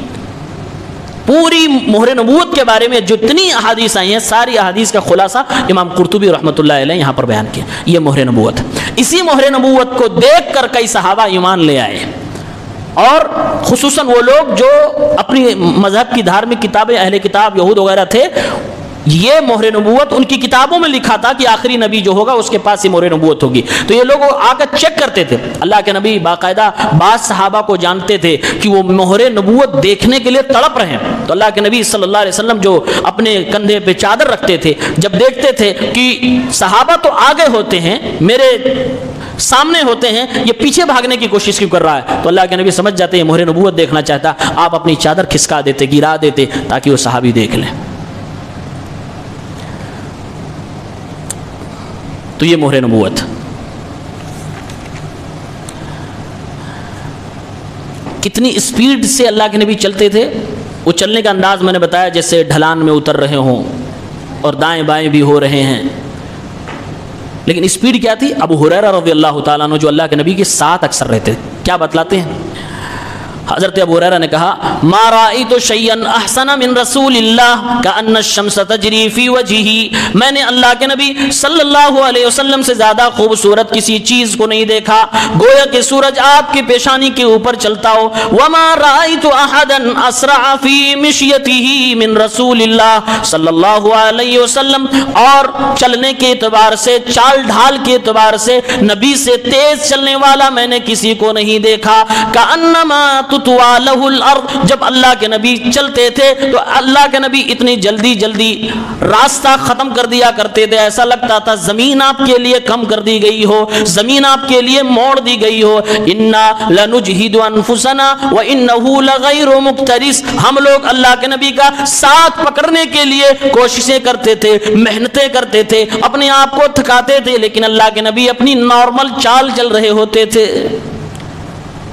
پوری مہر نبوت کے بارے میں جتنی احادیث آئی ہیں ساری احادیث کا خلاصہ امام قرطبی رحمۃ اللہ علیہ یہاں پر بیان کیا۔ یہ مہر نبوت، اسی مہر نبوت کو دیکھ کر کئی صحابہ ایمان لے آئے، اور خصوصاً وہ لوگ جو اپنی مذہب کی دھارمک کتابیں، اہل کتاب یہود وغیرہ تھے، یہ مہر نبوت ان کی کتابوں میں لکھا تھا کہ آخری نبی جو ہوگا اس کے پاس یہ مہر نبوت ہوگی، تو یہ لوگ آ کر چیک کرتے تھے۔ اللہ کے نبی باقاعدہ بعض صحابہ کو جانتے تھے کہ وہ مہر نبوت دیکھنے کے لیے تڑپ رہے ہیں، تو اللہ کے نبی صلی اللہ علیہ وسلم جو اپنے کندھے پہ چادر رکھتے تھے، جب دیکھتے تھے کہ صحابہ تو آگے ہوتے ہیں، میرے سامنے ہوتے ہیں، یہ پیچھے بھاگنے کی کوشش کیوں کر رہا ہے، تو اللہ کے نبی سمجھ جاتے ہیں مہر نبوت دیکھنا چاہتا، آپ اپنی چادر کھسکا دیتے، گرا دیتے تاکہ وہ صحابی دیکھ لیں۔ تو یہ مہر نبوت۔ کتنی اسپیڈ سے اللہ کے نبی چلتے تھے، وہ چلنے کا انداز میں نے بتایا جیسے ڈھلان میں اتر رہے ہوں اور دائیں بائیں بھی ہو رہے ہیں، لیکن اسپیڈ کیا تھی؟ ابو ہریرہ رضی اللہ تعالیٰ عنہ جو اللہ کے نبی کے ساتھ اکثر رہتے، کیا بتلاتے ہیں؟ حضرت ابو ہریرہ نے کہا ما رأیت شیئا احسن من رسول اللہ کأن الشمس تجری فی وجہہ، میں نے اللہ کے نبی صلی اللہ علیہ وسلم سے زیادہ خوبصورت کسی چیز کو نہیں دیکھا، گویا کہ سورج آپ کی پیشانی کے اوپر چلتا ہو۔ وما رأیت احدا اسرع فی مشیتہ من رسول اللہ صلی اللہ علیہ وسلم، اور چلنے کے اعتبار سے، چال ڈھال کے اعتبار سے نبی سے تیز چلنے والا میں نے کسی کو نہیں دیکھا۔ کأنما تطوى له الارض، جب اللہ کے نبی چلتے تھے تو اللہ کے نبی اتنی جلدی جلدی راستہ ختم کر دیا کرتے تھے، ایسا لگتا تھا زمین آپ کے لیے کم کر دی گئی ہو، زمین آپ کے لیے موڑ دی گئی ہو۔ انا لنجہد انفسنا وانه لغیر مقترس، ہم لوگ اللہ کے نبی کا ساتھ پکڑنے کے لیے کوششیں کرتے تھے، محنتیں کرتے تھے، اپنے آپ کو تھکاتے تھے، لیکن اللہ کے نبی اپنی نارمل چال چل رہے ہوتے تھے۔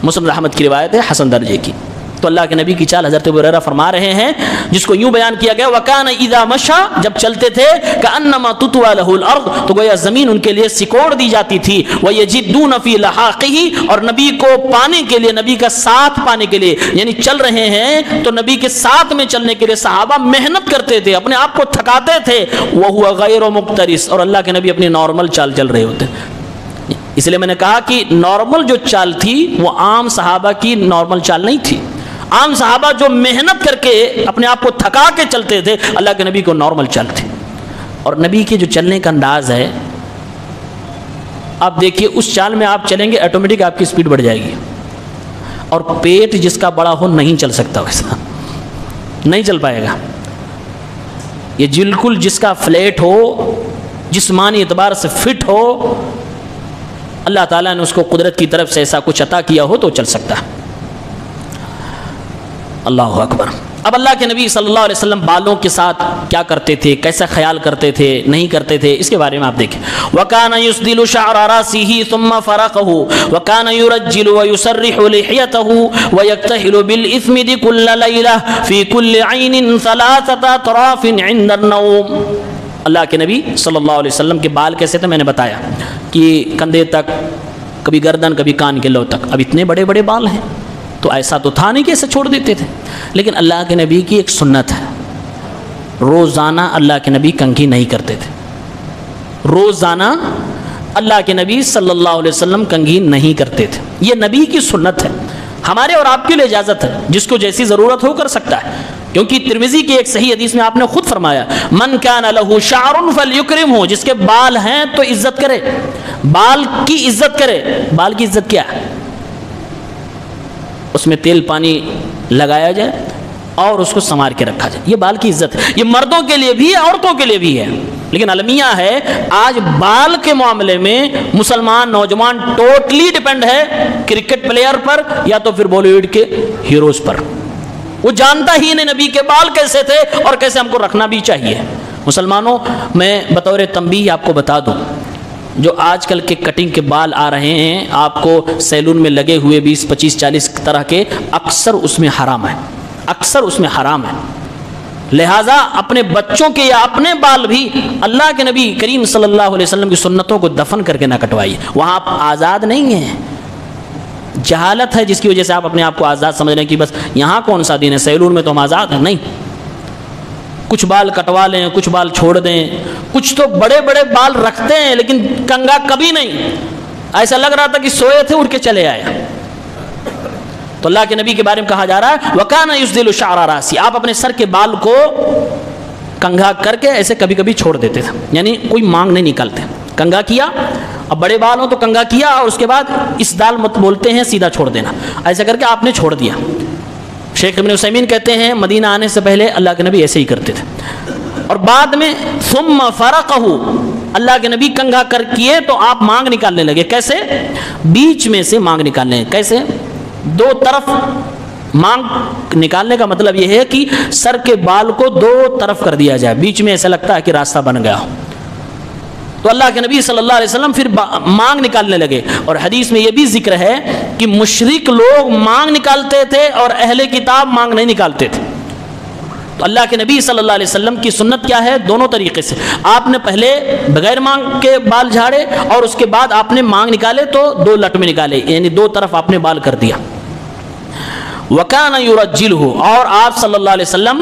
مسلم احمد کی روایت ہے حسن درجے کی۔ تو اللہ کے نبی کی چال حضرت ابو ہریرہ فرما رہے ہیں، جس کو یوں بیان کیا گیا وَكَانَ إِذَا مَشَى، جب چلتے تھے كَأَنَّمَا تُطْوَى لَهُ الْأَرْض، تو گویا زمین ان کے لیے سکوڑ دی جاتی تھی۔ وَيَجِدُّونَ فِي لَحَاقِهِ، اور نبی کو پانے کے لیے، نبی کا ساتھ پانے کے لیے، یعنی چل رہے ہیں تو نبی کے ساتھ میں چلنے کے لیے صحابہ محنت کرتے تھے، اپنے آپ کو تھکاتے تھے۔ وَهُوَ غَيْرُ مُقْتَرِس، اور اللہ کے نبی اپنی نارمل چال چل رہے ہوتے۔ اس لیے میں نے کہا کہ نارمل جو چال تھی وہ عام صحابہ کی نارمل چال نہیں تھی۔ عام صحابہ جو محنت کر کے اپنے آپ کو تھکا کے چلتے تھے، اللہ کے نبی کو نارمل چال تھی۔ اور نبی کے جو چلنے کا انداز ہے، آپ دیکھیے اس چال میں آپ چلیں گے آٹومیٹک آپ کی سپیڈ بڑھ جائے گی، اور پیٹ جس کا بڑا ہو نہیں چل سکتا، ویسا نہیں چل پائے گا۔ یہ بالکل جس کا فلیٹ ہو، جسمانی اعتبار سے فٹ ہو، اللہ تعالیٰ نے اس کو قدرت کی طرف سے ایسا کچھ عطا کیا ہو تو چل سکتا ہے۔ اللہ اکبر۔ اب اللہ کے نبی صلی اللہ علیہ وسلم بالوں کے ساتھ کیا کرتے تھے، کیسا خیال کرتے تھے، نہیں کرتے تھے، اس کے بارے میں آپ دیکھیں۔ وَكَانَ يُسْدِلُ شَعْرَ رَأْسِهِ ثُمَّ فَرَقَهُ وَكَانَ يُرَجِّلُ وَيُسَرِّحُ لِحْيَتَهُ وَيَكْتَحِلُ بِالْإِثْمِدِ كُلَّ لَيْلَةٍ فِي كُلِّ عَيْنٍ ثَلَاثَةَ أَطْرَافٍ عِنْدَ النَّوْمِ۔ اللہ کے نبی صلی اللہ علیہ وسلم کے بال کیسے تھے، میں نے بتایا کہ کندھے تک، کبھی گردن، کبھی کان کے لو تک۔ اب اتنے بڑے بڑے بال ہیں تو ایسا تو تھا نہیں کہ ایسے چھوڑ دیتے تھے، لیکن اللہ کے نبی کی ایک سنت ہے، روزانہ اللہ کے نبی کنگھی نہیں کرتے تھے۔ روزانہ اللہ کے نبی صلی اللہ علیہ وسلم کنگھی نہیں کرتے تھے، یہ نبی کی سنت ہے۔ ہمارے اور آپ کے لیے اجازت ہے، جس کو جیسی ضرورت ہو کر سکتا ہے، کیونکہ ترمذی کی ایک صحیح حدیث میں آپ نے خود فرمایا من کان لہ شعر فلیکرمہ، جس کے بال ہیں تو عزت کرے، بال کی عزت کرے۔ بال کی عزت کیا ہے؟ اس میں تیل پانی لگایا جائے اور اس کو سنوار کے رکھا جائے، یہ بال کی عزت ہے۔ یہ مردوں کے لیے بھی ہے، عورتوں کے لیے بھی ہے، لیکن المیہ ہے آج بال کے معاملے میں مسلمان نوجوان ٹوٹلی ڈیپینڈ ہے کرکٹ پلیئر پر یا تو پھر بالی ووڈ کے ہیروز پر۔ وہ جانتا ہی نہیں نبی کے بال کیسے تھے اور کیسے ہم کو رکھنا بھی چاہیے۔ مسلمانوں، میں بطور تنبیہ آپ کو بتا دوں، جو آج کل کے کٹنگ کے بال آ رہے ہیں آپ کو سیلون میں لگے ہوئے 20 25 40 طرح کے، اکثر اس میں حرام ہے، اکثر اس میں حرام ہے۔ لہٰذا اپنے بچوں کے یا اپنے بال بھی اللہ کے نبی کریم صلی اللہ علیہ وسلم کی سنتوں کو دفن کر کے نہ کٹوائیے، وہاں آپ آزاد نہیں ہیں۔ جہالت ہے جس کی وجہ سے آپ اپنے آپ کو آزاد سمجھ رہے ہیں کہ بس یہاں کون سا دین ہے، سیلون میں تو ہم آزاد ہیں۔ نہیں، کچھ بال کٹوا لیں، کچھ بال چھوڑ دیں، کچھ تو بڑے بڑے بال رکھتے ہیں لیکن کنگا کبھی نہیں، ایسا لگ رہا تھا کہ سوئے تھے اٹھ کے چلے آئے۔ تو اللہ کے نبی کے بارے میں کہا جا رہا ہے وَكَانَ يُسْدِلُ شَعْرَ رَأْسِهِ، آپ اپنے سر کے بال کو کنگھا کر کے ایسے کبھی کبھی چھوڑ دیتے تھے، یعنی کوئی مانگ نہیں نکالتے، کنگھا کیا، اب بڑے بال ہوں تو کنگھا کیا اور اس کے بعد اس دال مت بولتے ہیں سیدھا چھوڑ دینا، ایسا کر کے آپ نے چھوڑ دیا۔ شیخ ابن عثیمین کہتے ہیں مدینہ آنے سے پہلے اللہ کے نبی ایسے ہی کرتے تھے، اور بعد میں ثم فرقہ، اللہ کے نبی کنگھا کر کیے تو آپ مانگ نکالنے لگے۔ کیسے؟ بیچ میں سے مانگ نکالنے۔ کیسے؟ دو طرف مانگ نکالنے کا مطلب یہ ہے کہ سر کے بال کو دو طرف کر دیا جائے، بیچ میں ایسا لگتا ہے کہ راستہ بن گیا ہو۔ تو اللہ کے نبی صلی اللہ علیہ وسلم پھر مانگ نکالنے لگے، اور حدیث میں یہ بھی ذکر ہے کہ مشرک لوگ مانگ نکالتے تھے اور اہل کتاب مانگ نہیں نکالتے تھے۔ تو اللہ کے نبی صلی اللہ علیہ وسلم کی سنت کیا ہے؟ دونوں طریقے سے، آپ نے پہلے بغیر مانگ کے بال جھاڑے اور اس کے بعد آپ نے مانگ نکالے تو دو لٹ میں نکالے، یعنی دو طرف آپ نے بال کر دیا۔ وَكَانَ يُرَجِّلُهُ، اور آپ صلی اللہ علیہ وسلم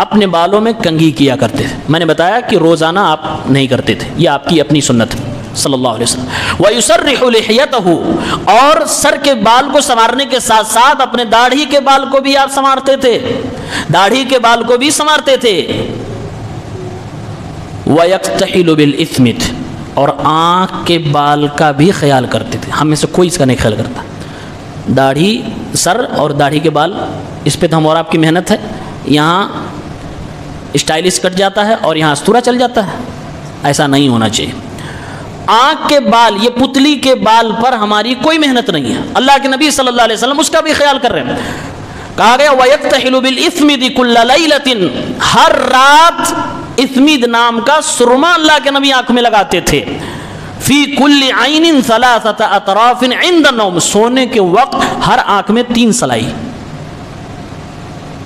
اپنے بالوں میں کنگھی کیا کرتے تھے. میں نے بتایا کہ روزانہ آپ نہیں کرتے تھے، یہ آپ کی اپنی سنت ہے صلی اللہ علیہ وسلم. وَيُسَرِّحُ لِحْيَتَهُ، اور سر کے بال کو سنوارنے کے ساتھ ساتھ اپنے داڑھی کے بال کو بھی آپ سنوارتے تھے، داڑھی کے بال کو بھی سنوارتے تھے. وَيَقْتَحِلُ بِالْإِثْمِتِ، اور آنکھ کے بال کا بھی خیال کرتے تھے. ہم میں سے کوئی اس کا نہیں خیال کرتا. داڑھی، سر اور داڑھی کے بال، اس پہ تو ہم اور آپ کی محنت ہے. یہاں اسٹائلش کٹ جاتا ہے اور یہاں استورا چل جاتا ہے. ایسا نہیں ہونا چاہیے. آنکھ کے بال، یہ پتلی کے بال پر ہماری کوئی محنت نہیں ہے. اللہ کے نبی صلی اللہ علیہ وسلم اس کا بھی خیال کر رہے ہیں. کہا گیا وَيَقْتَحِلُ بِالْإِثْمِدِ كُلَّ لَيْلَةٍ، ہر رات اثمید نام کا سرما اللہ کے نبی آنکھ میں لگاتے تھے. فی کل عین ثلاثۃ اطراف عند النوم، سونے کے وقت ہر آنکھ میں 3 سلائی.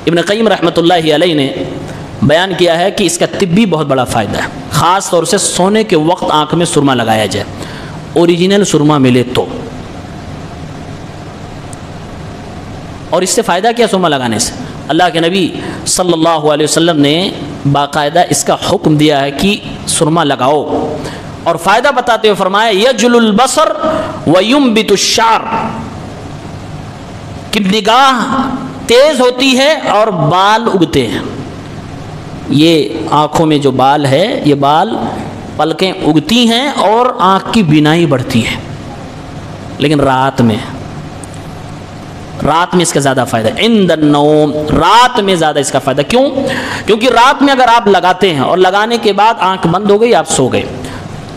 ابن قیم رحمۃ اللہ علیہ نے بیان کیا ہے کہ اس کا طبی بہت بڑا فائدہ ہے، خاص طور سے سونے کے وقت آنکھ میں سرما لگایا جائے، اوریجنل سرما ملے تو. اور اس سے فائدہ کیا سرما لگانے سے؟ اللہ کے نبی صلی اللہ علیہ وسلم نے باقاعدہ اس کا حکم دیا ہے کہ سرما لگاؤ، اور فائدہ بتاتے ہوئے فرمایا یجل البصر وینبت الشعر، کہ نگاہ تیز ہوتی ہے اور بال اگتے ہیں. یہ آنکھوں میں جو بال ہے، یہ بال پلکیں اگتی ہیں اور آنکھ کی بینائی بڑھتی ہے. لیکن رات میں اس کا زیادہ فائدہ ہے. عند النوم، رات میں زیادہ اس کا فائدہ. کیوں؟ کیونکہ رات میں اگر آپ لگاتے ہیں اور لگانے کے بعد آنکھ بند ہو گئی، آپ سو گئے،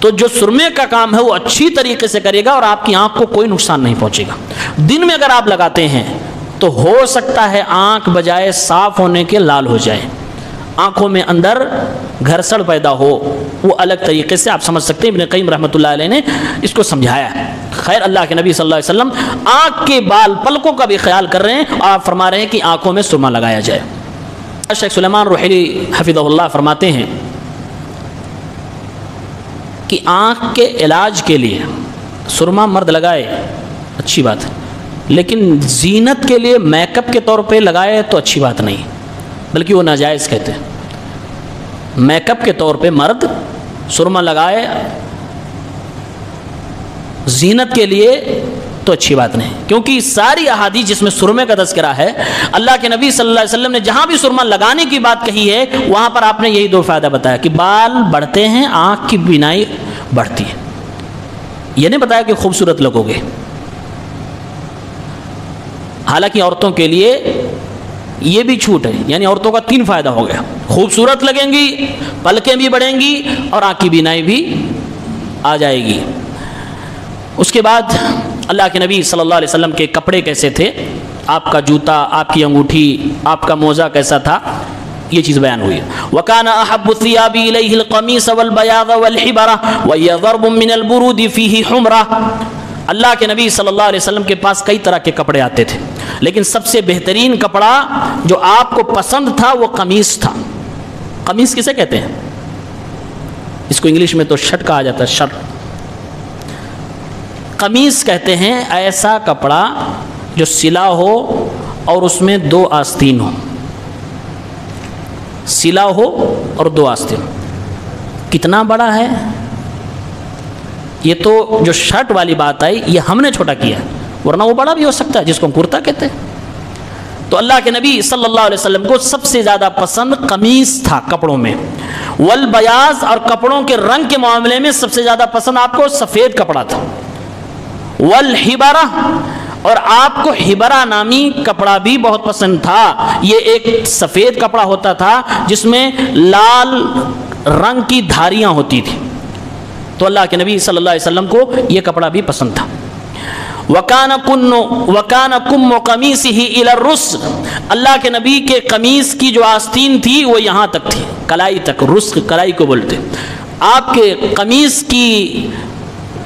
تو جو سرمے کا کام ہے وہ اچھی طریقے سے کرے گا اور آپ کی آنکھ کو کوئی نقصان نہیں پہنچے گا. دن میں اگر آپ لگاتے ہیں تو ہو سکتا ہے آنکھ بجائے صاف ہونے کے لال ہو جائے، آنکھوں میں اندر گھرسڑ پیدا ہو. وہ الگ طریقے سے آپ سمجھ سکتے ہیں. ابن قیم رحمۃ اللہ علیہ نے اس کو سمجھایا ہے. خیر، اللہ کے نبی صلی اللہ علیہ وسلم آنکھ کے بال پلکوں کا بھی خیال کر رہے ہیں، اور آپ فرما رہے ہیں کہ آنکھوں میں سرما لگایا جائے. شیخ سلیمان روحیلی حفظہ اللہ فرماتے ہیں کہ آنکھ کے علاج کے لیے سرما مرد لگائے اچھی بات ہے، لیکن زینت کے لیے میک اپ کے طور پہ لگائے تو اچھی بات نہیں، بلکہ وہ ناجائز کہتے ہیں. میک اپ کے طور پہ مرد سرما لگائے زینت کے لیے تو اچھی بات نہیں، کیونکہ ساری احادیث جس میں سرمے کا تذکرہ ہے، اللہ کے نبی صلی اللہ علیہ وسلم نے جہاں بھی سرما لگانے کی بات کہی ہے وہاں پر آپ نے یہی 2 فائدہ بتایا کہ بال بڑھتے ہیں، آنکھ کی بینائی بڑھتی ہے. یہ نہیں بتایا کہ خوبصورت لگو گے. حالانکہ عورتوں کے لیے یہ بھی چھوٹ ہے، یعنی عورتوں کا 3 فائدہ ہو گیا. خوبصورت لگیں گی، پلکیں بھی بڑھیں گی اور آنکھ کی بینائی بھی آ جائے گی. اس کے بعد اللہ کے نبی صلی اللہ علیہ وسلم کے کپڑے کیسے تھے، آپ کا جوتا، آپ کی انگوٹھی، آپ کا موزہ کیسا تھا، یہ چیز بیان ہوئی. وَكَانَ أَحَبُّ الثِّيَابِ إِلَيْهِ الْقَمِيصَ وَالْبَيَاضَ وَالْحِبَرَةَ وَهِيَ ضَرْبٌ مِّنَ الْبُرُودِ فِيهِ حُمْرَةٌ. اللہ کے نبی صلی اللہ علیہ وسلم کے پاس کئی طرح کے کپڑے آتے تھے، لیکن سب سے بہترین کپڑا جو آپ کو پسند تھا وہ قمیص تھا. قمیص کسے کہتے ہیں؟ اس کو انگلش میں تو شرٹ کہا جاتا ہے. شرٹ قمیص کہتے ہیں ایسا کپڑا جو سلا ہو اور اس میں 2 آستین ہو. سلا ہو اور 2 آستین. کتنا بڑا ہے یہ تو جو شرٹ والی بات آئی یہ ہم نے چھوٹا کیا ہے، ورنہ وہ بڑا بھی ہو سکتا ہے جس کو ہم کرتا کہتے ہیں. تو اللہ کے نبی صلی اللہ علیہ وسلم کو سب سے زیادہ پسند قمیص تھا کپڑوں میں. والبیاض، اور کپڑوں کے رنگ کے معاملے میں سب سے زیادہ پسند آپ کو سفید کپڑا تھا. والحبرہ، اور آپ کو حبرہ نامی کپڑا بھی بہت پسند تھا. یہ ایک سفید کپڑا ہوتا تھا جس میں لال رنگ کی دھاریاں ہوتی تھی، تو اللہ کے نبی صلی اللہ علیہ وسلم کو یہ کپڑا بھی پسند تھا. وَكَانَ كُمُّ قَمِيصِهِ إِلَى الرُّسْغِ، اللہ کے نبی کے قمیص کی جو آستین تھی وہ یہاں تک تھی، کلائی تک. رسغ کلائی کو بولتے. آپ کے قمیص کی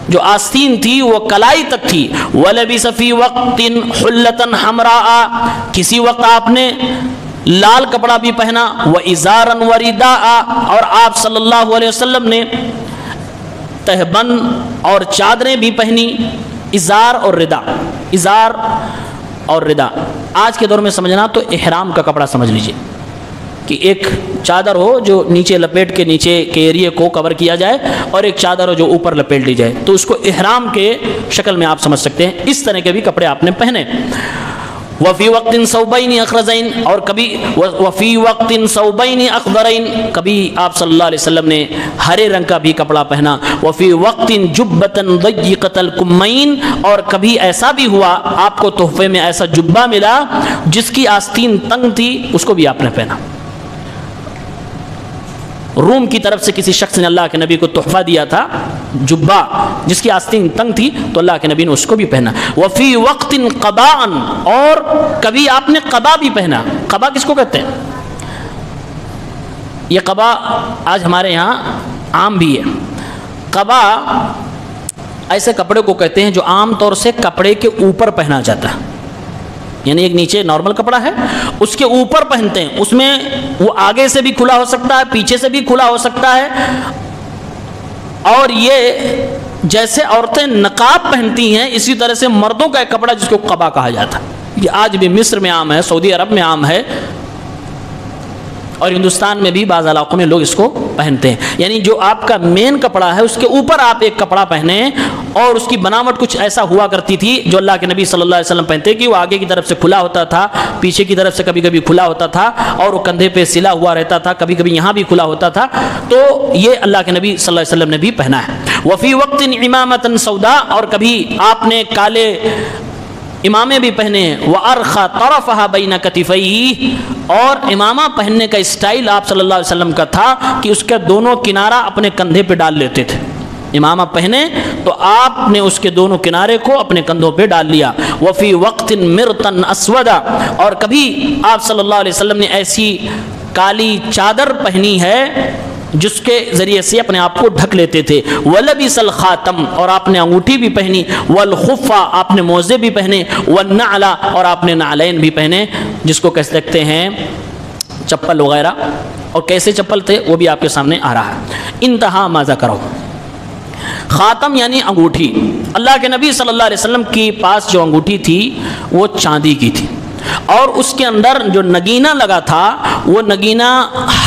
جو آستین تھی وہ کلائی تک تھی. وَلَبِسَ فِي وَقْتٍ حُلَّةً حَمْرَاءَ، کسی وقت آپ نے لال کپڑا بھی پہنا. وَإِزَارًا وَرِدَاءَ، اور آپ صلی اللہ علیہ وسلم نے تہبند اور چادریں بھی پہنی. ازار اور ردا، ازار اور ردا. آج کے دور میں سمجھنا تو احرام کا کپڑا سمجھ لیجئے کہ ایک چادر ہو جو نیچے لپیٹ کے نیچے کے ایریے کو کور کیا جائے اور ایک چادر ہو جو اوپر لپیٹ لی جائے, تو اس کو احرام کے شکل میں آپ سمجھ سکتے ہیں. اس طرح کے بھی کپڑے آپ نے پہنے. وفی وقت ثوبین اخضرین, اور کبھی وفی وقت ثوبین اخضرین, کبھی آپ صلی اللہ علیہ وسلم نے ہرے رنگ کا بھی کپڑا پہنا. وفی وقت جبۃ ضیقۃ الکمین, اور کبھی ایسا بھی ہوا آپ کو تحفے میں ایسا جبہ ملا جس کی آستین تنگ تھی, اس کو بھی آپ نے پہنا. روم کی طرف سے کسی شخص نے اللہ کے نبی کو تحفہ دیا تھا جبہ جس کی آستین تنگ تھی, تو اللہ کے نبی نے اس کو بھی پہنا. وفی وقت قباء, اور کبھی آپ نے قبا بھی پہنا. قبا کس کو کہتے ہیں؟ یہ قبا آج ہمارے یہاں عام بھی ہے. قبا ایسے کپڑے کو کہتے ہیں جو عام طور سے کپڑے کے اوپر پہنا جاتا ہے, یعنی ایک نیچے نارمل کپڑا ہے اس کے اوپر پہنتے ہیں. اس میں وہ آگے سے بھی کھلا ہو سکتا ہے, پیچھے سے بھی کھلا ہو سکتا ہے, اور یہ جیسے عورتیں نقاب پہنتی ہیں اسی طرح سے مردوں کا ایک کپڑا جس کو قبا کہا جاتا ہے. یہ آج بھی مصر میں عام ہے, سعودی عرب میں عام ہے, اور ہندوستان میں بھی بعض علاقوں میں لوگ اس کو پہنتے ہیں. یعنی جو آپ کا مین کپڑا ہے اس کے اوپر آپ ایک کپڑا پہنے, اور اس کی بناوٹ کچھ ایسا ہوا کرتی تھی جو اللہ کے نبی صلی اللہ علیہ وسلم پہنتے کہ وہ آگے کی طرف سے کھلا ہوتا تھا, پیچھے کی طرف سے کبھی کبھی کھلا ہوتا تھا, اور وہ کندھے پہ سلا ہوا رہتا تھا, کبھی کبھی یہاں بھی کھلا ہوتا تھا. تو یہ اللہ کے نبی صلی اللہ علیہ وسلم نے بھی پہنا ہے. وفی وقت امامۃ سودا, اور کبھی آپ نے کالے امامے بھی پہنے. وَأَرْخَى طَرَفَهَا بَيْنَ كَتِفَيْهِ, اور امامہ پہننے کا اسٹائل آپ صلی اللہ علیہ وسلم کا تھا کہ اس کا دونوں کنارہ اپنے کندھے پہ ڈال لیتے تھے. امامہ پہنے تو آپ نے اس کے دونوں کنارے کو اپنے کندھوں پہ ڈال لیا. وفی وقت مرطن اسودا, اور کبھی آپ صلی اللہ علیہ وسلم نے ایسی کالی چادر پہنی ہے جس کے ذریعے سے اپنے آپ کو ڈھک لیتے تھے. وَلَبِسَ الْخَاتَمَ, اور آپ نے انگوٹھی بھی پہنی. وَالْخُفَّ, آپ نے موزے بھی پہنے. وَالنَّعْلَ, اور آپ نے نعلین بھی پہنے جس کو کہہ سکتے ہیں چپل وغیرہ. اور کیسے چپل تھے وہ بھی آپ کے سامنے آ رہا ہے. انتہا ما ذکرہ. خاتم یعنی انگوٹھی. اللہ کے نبی صلی اللہ علیہ وسلم کے پاس جو انگوٹھی تھی وہ چاندی کی تھی, اور اس کے اندر جو نگینہ لگا تھا وہ نگینہ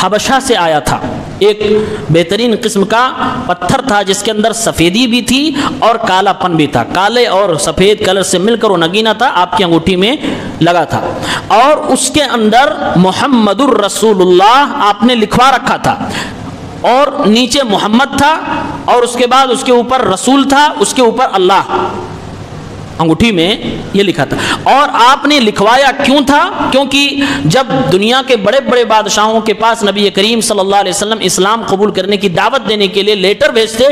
حبشہ سے آیا تھا. ایک بہترین قسم کا پتھر تھا جس کے اندر سفیدی بھی تھی اور کالا پن بھی تھا. کالے اور سفید کلر سے مل کر وہ نگینہ تھا, آپ کی انگوٹھی میں لگا تھا, اور اس کے اندر محمد الرسول اللہ آپ نے لکھوا رکھا تھا, اور نیچے محمد تھا, اور اس کے بعد اس کے اوپر رسول تھا, اس کے اوپر اللہ. انگوٹھی میں یہ لکھا تھا. اور آپ نے لکھوایا کیوں تھا؟ کیونکہ جب دنیا کے بڑے بڑے بادشاہوں کے پاس نبی کریم صلی اللہ علیہ وسلم اسلام قبول کرنے کی دعوت دینے کے لیے لیٹر بھیجتے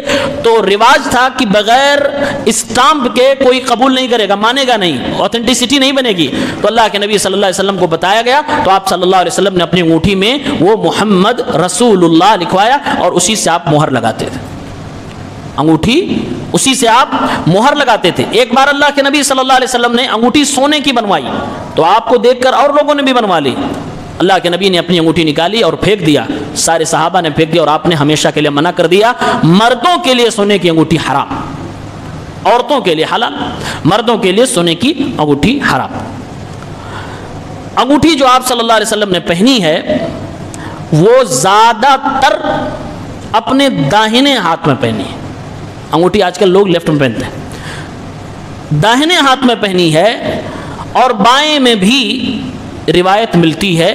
تو رواج تھا کہ بغیر اسٹامپ کے کوئی قبول نہیں کرے گا, مانے گا نہیں, اوتھینٹسٹی نہیں بنے گی. تو اللہ کے نبی صلی اللہ علیہ وسلم کو بتایا گیا, تو آپ صلی اللہ علیہ وسلم نے اپنی انگوٹھی میں وہ محمد رسول اللہ لکھوایا, اور اسی سے آپ مہر لگاتے تھے. انگوٹھی اسی سے آپ مہر لگاتے تھے. ایک بار اللہ کے نبی صلی اللہ علیہ وسلم نے انگوٹھی سونے کی بنوائی, تو آپ کو دیکھ کر اور لوگوں نے بھی بنوا لی. اللہ کے نبی نے اپنی انگوٹھی نکالی اور پھینک دیا, سارے صحابہ نے پھینک دیا, اور آپ نے ہمیشہ کے لیے منع کر دیا. مردوں کے لیے سونے کی انگوٹھی حرام, عورتوں کے لیے حلال, مردوں کے لیے سونے کی انگوٹھی حرام. انگوٹھی جو آپ صلی اللہ علیہ وسلم نے پہنی ہے وہ زیادہ تر اپنے داہنے ہاتھ میں پہنی ہے. انگوٹھی آج کل لوگ لیفٹ میں پہنتے ہیں, داہنے ہاتھ میں پہنی ہے. اور بائیں میں بھی روایت ملتی ہے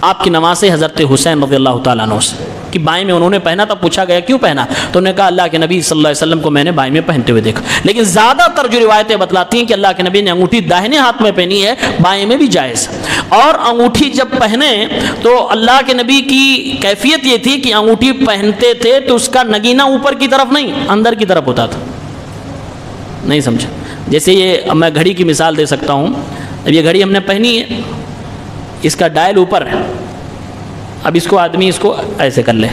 آپ کی نماز حضرت حسین رضی اللہ تعالیٰ عنہ سے کہ بائیں میں انہوں نے پہنا تھا. پوچھا گیا کیوں پہنا, تو انہوں نے کہا اللہ کے نبی صلی اللہ علیہ وسلم کو میں نے بائیں میں پہنتے ہوئے دیکھا. لیکن زیادہ تر جو روایتیں بتلاتی ہیں کہ اللہ کے نبی نے انگوٹھی داہنے ہاتھ میں پہنی ہے, بائیں میں بھی جائز. اور انگوٹھی جب پہنے تو اللہ کے نبی کی کیفیت یہ تھی کہ انگوٹھی پہنتے تھے تو اس کا نگینہ اوپر کی طرف نہیں اندر کی طرف ہوتا تھا. نہیں سمجھا؟ جیسے یہ میں گھڑی کی مثال دے سکتا ہوں. اب یہ گھڑی ہم نے پہنی ہے, اس کا ڈائل اوپر ہے, اب اس کو آدمی اس کو ایسے کر لے,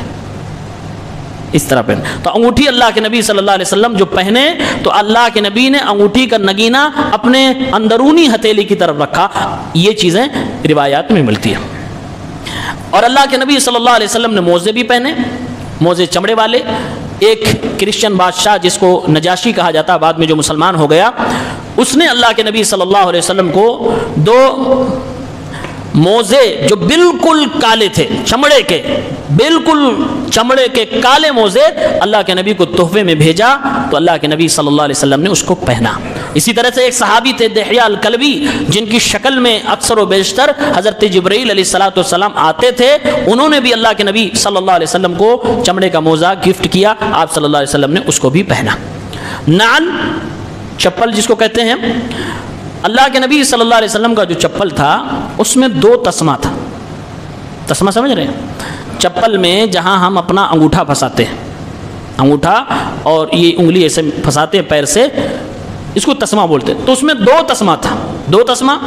اس طرح پہنے. تو انگوٹھی اللہ کے نبی صلی اللہ علیہ وسلم جو پہنے تو اللہ کے نبی نے انگوٹھی کا نگینہ اپنے اندرونی ہتھیلی کی طرف رکھا. یہ چیزیں روایات میں ملتی ہیں. اور اللہ کے نبی صلی اللہ علیہ وسلم نے موزے بھی پہنے, موزے چمڑے والے. ایک کرسچن بادشاہ جس کو نجاشی کہا جاتا, بعد میں جو مسلمان ہو گیا, اس نے اللہ کے نبی صلی اللہ علیہ وسلم کو 2 موزے جو بالکل کالے تھے، چمڑے کے، بالکل چمڑے کے کالے موزے اللہ کے نبی کو تحفے میں بھیجا، تو اللہ کے نبی صلی اللہ علیہ وسلم نے اس کو پہنا۔ اسی طرح سے ایک صحابی تھے دحیہ الکلبی، جن کی شکل میں اکثر و بیشتر حضرت جبرائیل علیہ السلام آتے تھے، انہوں نے بھی اللہ کے نبی صلی اللہ علیہ وسلم کو چمڑے کا موزہ گفٹ کیا، آپ صلی اللہ علیہ وسلم نے اس کو بھی پہنا۔ نعل، چپل جس کو کہتے ہیں، اللہ کے نبی صلی اللہ علیہ وسلم کا جو چپل تھا اس میں 2 تسمہ تھا۔ تسمہ سمجھ رہے ہیں؟ چپل میں جہاں ہم اپنا انگوٹھا پھنساتے ہیں، انگوٹھا اور یہ انگلی ایسے پھنساتے ہیں پیر سے، اس کو تسمہ بولتے ہیں۔ تو اس میں 2 تسمہ تھا، 2 تسمہ۔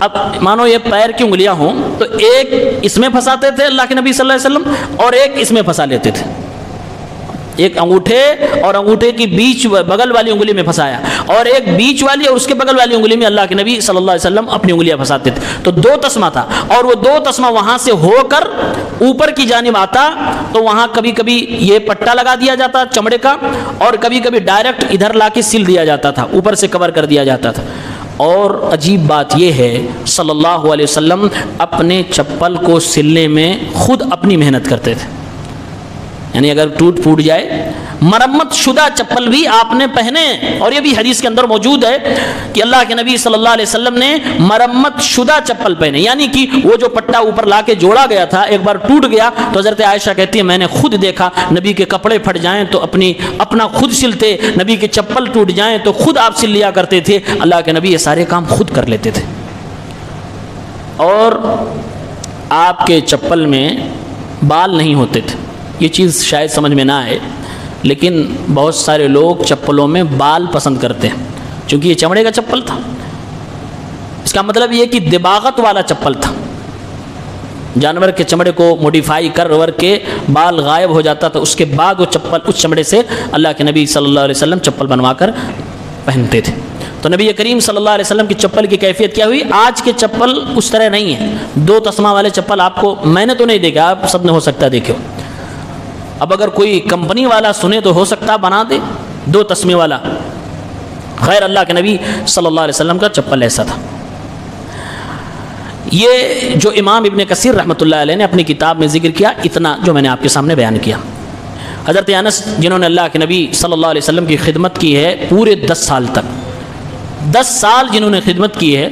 اب مانو یہ پیر کی انگلیاں ہوں تو ایک اس میں پھنساتے تھے اللہ کے نبی صلی اللہ علیہ وسلم، اور ایک اس میں پھنسا لیتے تھے، ایک انگوٹھے اور انگوٹھے کی بیچ بغل والی انگلی میں پھنسایا، اور ایک بیچ والی اور اس کے بغل والی انگلی میں اللہ کے نبی صلی اللہ علیہ وسلم اپنی انگلیاں پھنساتے تھے۔ تو 2 تسمہ تھا، اور وہ 2 تسمہ وہاں سے ہو کر اوپر کی جانب آتا، تو وہاں کبھی کبھی یہ پٹا لگا دیا جاتا چمڑے کا، اور کبھی کبھی ڈائریکٹ ادھر لا کے سل دیا جاتا تھا، اوپر سے کور کر دیا جاتا تھا۔ اور عجیب بات یہ ہے صلی اللہ علیہ وسلم اپنے چپل کو سلنے میں خود اپنی محنت کرتے تھے، یعنی اگر ٹوٹ پھوٹ جائے، مرمت شدہ چپل بھی آپ نے پہنے، اور یہ بھی حدیث کے اندر موجود ہے کہ اللہ کے نبی صلی اللہ علیہ وسلم نے مرمت شدہ چپل پہنے، یعنی کہ وہ جو پٹا اوپر لا کے جوڑا گیا تھا ایک بار ٹوٹ گیا، تو حضرت عائشہ کہتی ہے میں نے خود دیکھا نبی کے کپڑے پھٹ جائیں تو اپنا خود سلتے، نبی کے چپل ٹوٹ جائیں تو خود آپ سل لیا کرتے تھے، اللہ کے نبی یہ سارے کام خود کر لیتے تھے۔ اور آپ کے چپل میں بال نہیں ہوتے تھے، یہ چیز شاید سمجھ میں نہ آئے، لیکن بہت سارے لوگ چپلوں میں بال پسند کرتے ہیں، چونکہ یہ چمڑے کا چپل تھا۔ اس کا مطلب یہ کہ دباغت والا چپل تھا، جانور کے چمڑے کو موڈیفائی کر کے بال غائب ہو جاتا تھا، اس کے بعد وہ چپل اس چمڑے سے اللہ کے نبی صلی اللہ علیہ وسلم چپل بنوا کر پہنتے تھے۔ تو نبی کریم صلی اللہ علیہ وسلم کی چپل کی کیفیت کیا ہوئی؟ آج کے چپل اس طرح نہیں ہے، 2 تسمہ والے چپل آپ کو میں نے تو نہیں دیکھا، آپ سب نے ہو سکتا دیکھو، اب اگر کوئی کمپنی والا سنے تو ہو سکتا بنا دے 2 تسمے والا۔ خیر، اللہ کے نبی صلی اللہ علیہ وسلم کا چپل ایسا تھا۔ یہ جو امام ابن کثیر رحمۃ اللہ علیہ نے اپنی کتاب میں ذکر کیا، اتنا جو میں نے آپ کے سامنے بیان کیا۔ حضرت انس جنہوں نے اللہ کے نبی صلی اللہ علیہ وسلم کی خدمت کی ہے پورے 10 سال تک، 10 سال جنہوں نے خدمت کی ہے،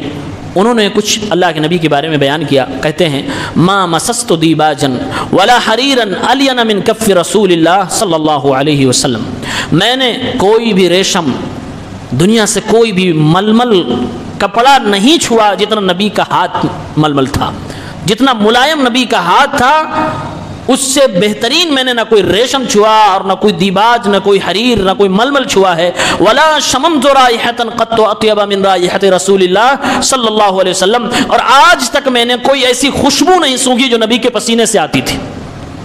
انہوں نے کچھ اللہ کے نبی کے بارے میں بیان کیا۔ کہتے ہیں ما مسست دیباجا ولا حریرا الین من کف رسول اللہ صلی اللہ علیہ وسلم، میں نے کوئی بھی ریشم، دنیا سے کوئی بھی ململ کپڑا نہیں چھوا جتنا نبی کا ہاتھ ململ تھا، جتنا ملائم نبی کا ہاتھ تھا اس سے بہترین میں نے نہ کوئی ریشم چھوا اور نہ کوئی دیباج، نہ کوئی حریر، نہ کوئی ململ چھوا ہے۔ ولا شممت رائحۃ قط اطیب من رائحۃ رسول اللہ صلی اللہ علیہ وسلم، اور آج تک میں نے کوئی ایسی خوشبو نہیں سونگھی جو نبی کے پسینے سے آتی تھی۔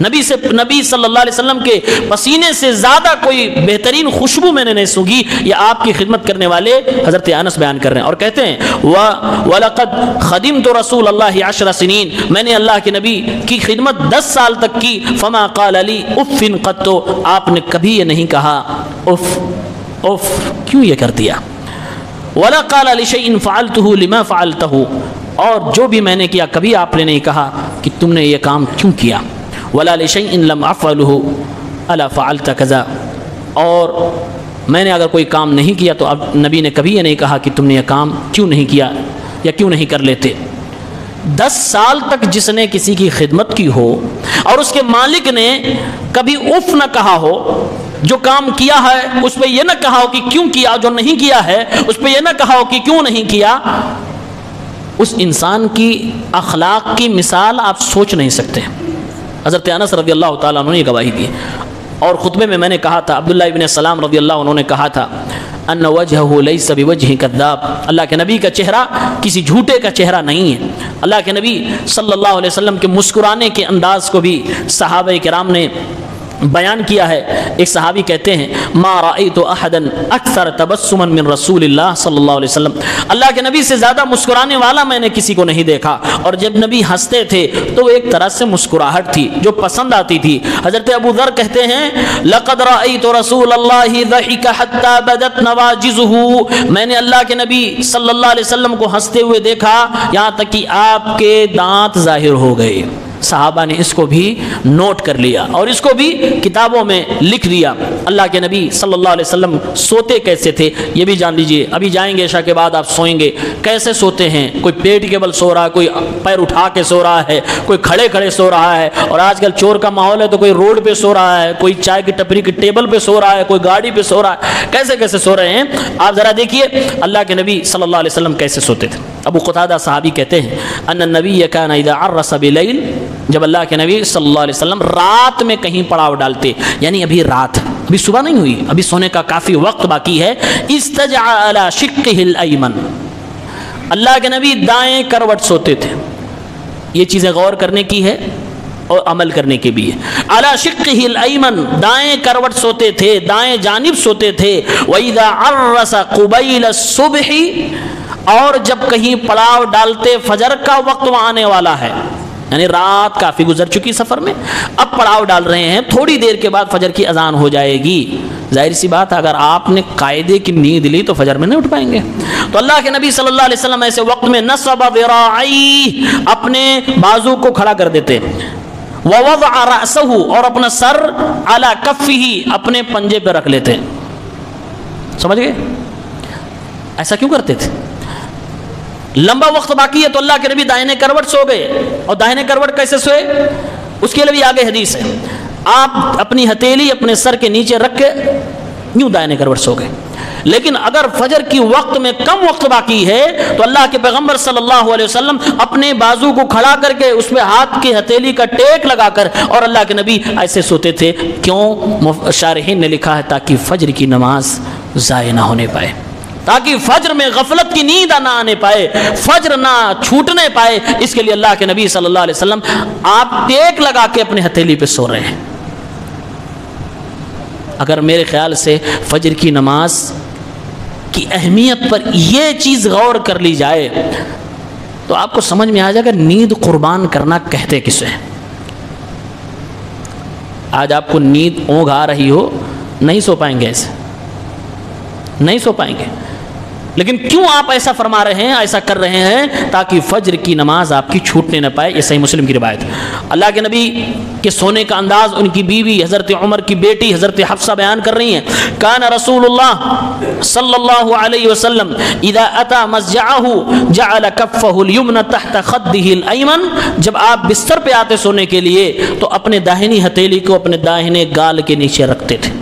نبی صلی اللہ علیہ وسلم کے پسینے سے زیادہ کوئی بہترین خوشبو میں نے نہیں سونگھی۔ یہ آپ کی خدمت کرنے والے حضرت انس بیان کر رہے ہیں، اور کہتے ہیں وَلَقَدْ خَدِمْتُ رَسُولَ اللَّهِ 10 سنین، میں نے اللہ کے نبی کی خدمت 10 سال تک کی۔ فَمَا قَالَ لِي اُفٍّ قَطُّ، آپ نے کبھی یہ نہیں کہا اف کیوں یہ کر دیا۔ وَلَا قَالَ لِشَيْءٍ فَعَلْتُهُ لِمَا فَعَلْتَهُ، اور جو بھی میں نے کیا کبھی آپ نے نہیں کہا کہ تم نے یہ کام کیوں کیا۔ وَلَا لِشَيْءٍ لَمْ أَفْعَلْهُ أَلَا فَعَلْتَ كَذَا، اور میں نے اگر کوئی کام نہیں کیا تو اب نبی نے کبھی یہ نہیں کہا کہ تم نے یہ کام کیوں نہیں کیا یا کیوں نہیں کر لیتے۔ 10 سال تک جس نے کسی کی خدمت کی ہو اور اس کے مالک نے کبھی اف نہ کہا ہو، جو کام کیا ہے اس پہ یہ نہ کہا ہو کہ کیوں کیا، جو نہیں کیا ہے اس پہ یہ نہ کہا ہو کہ کیوں نہیں کیا، اس انسان کی اخلاق کی مثال آپ سوچ نہیں سکتے۔ حضرت انس رضی اللہ تعالیٰ عنہ نے گواہی دی، اور خطبے میں نے کہا تھا، عبداللہ ابن سلام رضی اللہ عنہ نے کہا تھا ان وجہہ لیس بوجہ کذاب، اللہ کے نبی کا چہرہ کسی جھوٹے کا چہرہ نہیں ہے۔ اللہ کے نبی صلی اللہ علیہ وسلم کے مسکرانے کے انداز کو بھی صحابہ کرام نے بیان کیا ہے۔ ایک صحابی کہتے ہیں ما رأیت احدا اکثر تبسما من رسول اللہ صلی اللہ علیہ وسلم، اللہ کے نبی سے زیادہ مسکرانے والا میں نے کسی کو نہیں دیکھا، اور جب نبی ہنستے تھے تو ایک طرح سے مسکراہٹ تھی جو پسند آتی تھی۔ حضرت ابو ذر کہتے ہیں لقد رأیت رسول اللہ ضحک حتی بدت نواجذہ، میں نے اللہ کے نبی صلی اللہ علیہ وسلم کو ہنستے ہوئے دیکھا یہاں تک کہ آپ کے دانت ظاہر ہو گئے۔ صحابہ نے اس کو بھی نوٹ کر لیا اور اس کو بھی کتابوں میں لکھ دیا۔ اللہ کے نبی صلی اللہ علیہ وسلم سوتے کیسے تھے یہ بھی جان لیجئے، ابھی جائیں گے عشاء کے بعد آپ سوئیں گے کیسے سوتے ہیں، کوئی پیٹ کے بل سو رہا ہے، کوئی پیر اٹھا کے سو رہا ہے، کوئی کھڑے کھڑے سو رہا ہے، اور آج کل چور کا ماحول ہے تو کوئی روڈ پہ سو رہا ہے، کوئی چائے کی ٹپری کی ٹیبل پہ سو رہا ہے، کوئی گاڑی پہ سو رہا ہے، کیسے کیسے سو رہے ہیں آپ ذرا دیکھیے اللہ کے نبی صلی اللہ علیہ وسلم کیسے سوتے تھے۔ ابو قتادہ صحابی کہتے ہیں ان النبی کان اذا عرس بلیل، جب اللہ کے نبی صلی اللہ علیہ وسلم رات میں کہیں پڑاؤ ڈالتے، یعنی ابھی رات، ابھی صبح نہیں ہوئی، ابھی سونے کا کافی وقت باقی ہے، استجع علی شقہ الایمن، اللہ کے نبی دائیں کروٹ سوتے تھے۔ یہ چیزیں غور کرنے کی ہے اور عمل کرنے کے بھی ہے۔ علی شقہ الایمن، دائیں کروٹ سوتے تھے، دائیں جانب سوتے تھے۔ وَإِذَا عَرَّسَ قُبَيْلَ الصُّبْحِ، اور جب کہیں پڑاؤ ڈالتے فجر کا وقت وہاں آنے والا ہے، یعنی رات کافی گزر چکی سفر میں، اب پڑاؤ ڈال رہے ہیں، تھوڑی دیر کے بعد فجر کی اذان ہو جائے گی۔ ظاہر سی بات اگر آپ نے قاعدے کی نیند لی تو فجر میں نہیں اٹھ پائیں گے، تو اللہ کے نبی صلی اللہ علیہ وسلم ایسے وقت میں نصب ذراعی، اپنے بازو کو کھڑا کر دیتے، ووضع رأسہ، اور اپنا سر علی کفہ، اپنے پنجے پہ رکھ لیتے۔ سمجھ گئے ایسا کیوں کرتے تھے؟ لمبا وقت باقی ہے تو اللہ کے نبی دائنے کروٹ سو گئے، اور دائنے کروٹ کیسے سوئے اس کے لیے بھی آگے حدیث ہے۔ آپ اپنی ہتھیلی اپنے سر کے نیچے رکھ کے یوں دائنے کروٹ سو گئے، لیکن اگر فجر کی وقت میں کم وقت باقی ہے تو اللہ کے پیغمبر صلی اللہ علیہ وسلم اپنے بازو کو کھڑا کر کے اس میں ہاتھ کی ہتھیلی کا ٹیک لگا کر، اور اللہ کے نبی ایسے سوتے تھے۔ کیوں؟ شارحین نے لکھا ہے تاکہ فجر کی نماز ضائع نہ ہونے پائے، تاکہ فجر میں غفلت کی نیند نہ آنے پائے، فجر نہ چھوٹنے پائے، اس کے لیے اللہ کے نبی صلی اللہ علیہ وسلم آپ ٹیک لگا کے اپنے ہتھیلی پہ سو رہے ہیں۔ اگر میرے خیال سے فجر کی نماز کی اہمیت پر یہ چیز غور کر لی جائے تو آپ کو سمجھ میں آ جائے گا نیند قربان کرنا کہتے کسے ہیں۔ آج آپ کو نیند اونگ آ رہی ہو، نہیں سو پائیں گے، ایسے نہیں سو پائیں گے، لیکن کیوں آپ ایسا فرما رہے ہیں، ایسا کر رہے ہیں تاکہ فجر کی نماز آپ کی چھوٹنے نہ پائے۔ یہ صحیح مسلم کی روایت ہے۔ اللہ کے نبی کے سونے کا انداز ان کی بیوی حضرت عمر کی بیٹی حضرت حفصہ بیان کر رہی ہیں، کان رسول اللہ صلی اللہ علیہ وسلم اذا اتی مضجعہ جعل کفہ الیمنى تحت خدہ الایمن، جب آپ بستر پہ آتے سونے کے لیے تو اپنے داہنی ہتھیلی کو اپنے داہنے گال کے نیچے رکھتے تھے۔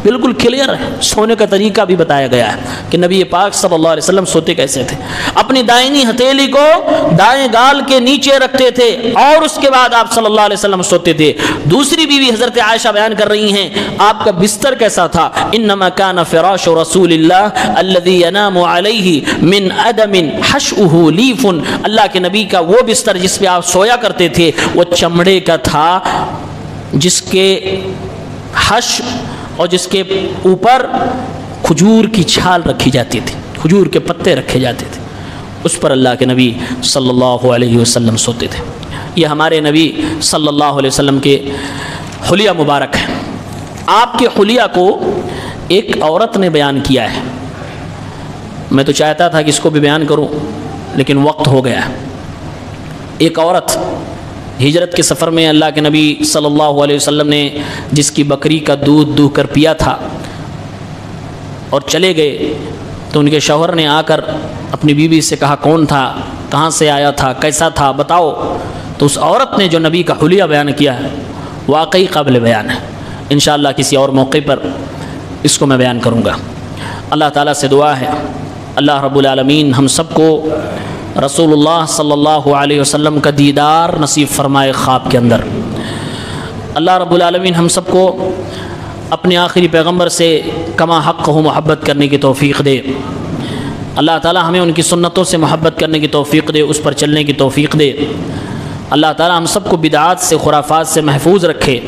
بالکل کلیئر ہے، سونے کا طریقہ بھی بتایا گیا ہے کہ نبی پاک صلی اللہ علیہ وسلم سوتے کیسے تھے۔ اپنی دائنی ہتھیلی کو دائیں گال کے نیچے رکھتے تھے اور اس کے بعد آپ صلی اللہ علیہ وسلم سوتے تھے۔ دوسری بیوی حضرت عائشہ بیان کر رہی ہیں آپ کا بستر کیسا تھا، انما کان فراش رسول اللہ الذي ينام عليه من ادم حشؤه لیف، اللہ کے نبی کا وہ بستر جس پہ آپ سویا کرتے تھے وہ چمڑے کا تھا، جس کے حش اور جس کے اوپر کھجور کی چھال رکھی جاتی تھی، کھجور کے پتے رکھے جاتے تھے، اس پر اللہ کے نبی صلی اللہ علیہ وسلم سوتے تھے۔ یہ ہمارے نبی صلی اللہ علیہ وسلم کے حلیہ مبارک ہیں۔ آپ کے حلیہ کو ایک عورت نے بیان کیا ہے، میں تو چاہتا تھا کہ اس کو بھی بیان کروں لیکن وقت ہو گیا۔ ایک عورت ہجرت کے سفر میں اللہ کے نبی صلی اللہ علیہ وسلم نے جس کی بکری کا دودھ دوہ کر پیا تھا اور چلے گئے تو ان کے شوہر نے آ کر اپنی بیوی سے کہا کون تھا، کہاں سے آیا تھا، کیسا تھا بتاؤ، تو اس عورت نے جو نبی کا حلیہ بیان کیا ہے واقعی قابل بیان ہے۔ انشاءاللہ کسی اور موقع پر اس کو میں بیان کروں گا۔ اللہ تعالیٰ سے دعا ہے اللہ رب العالمین ہم سب کو رسول اللہ صلی اللہ علیہ وسلم کا دیدار نصیب فرمائے خواب کے اندر۔ اللہ رب العالمین ہم سب کو اپنے آخری پیغمبر سے کما حق ہو محبت کرنے کی توفیق دے۔ اللہ تعالیٰ ہمیں ان کی سنتوں سے محبت کرنے کی توفیق دے، اس پر چلنے کی توفیق دے۔ اللہ تعالیٰ ہم سب کو بدعات سے، خرافات سے محفوظ رکھے۔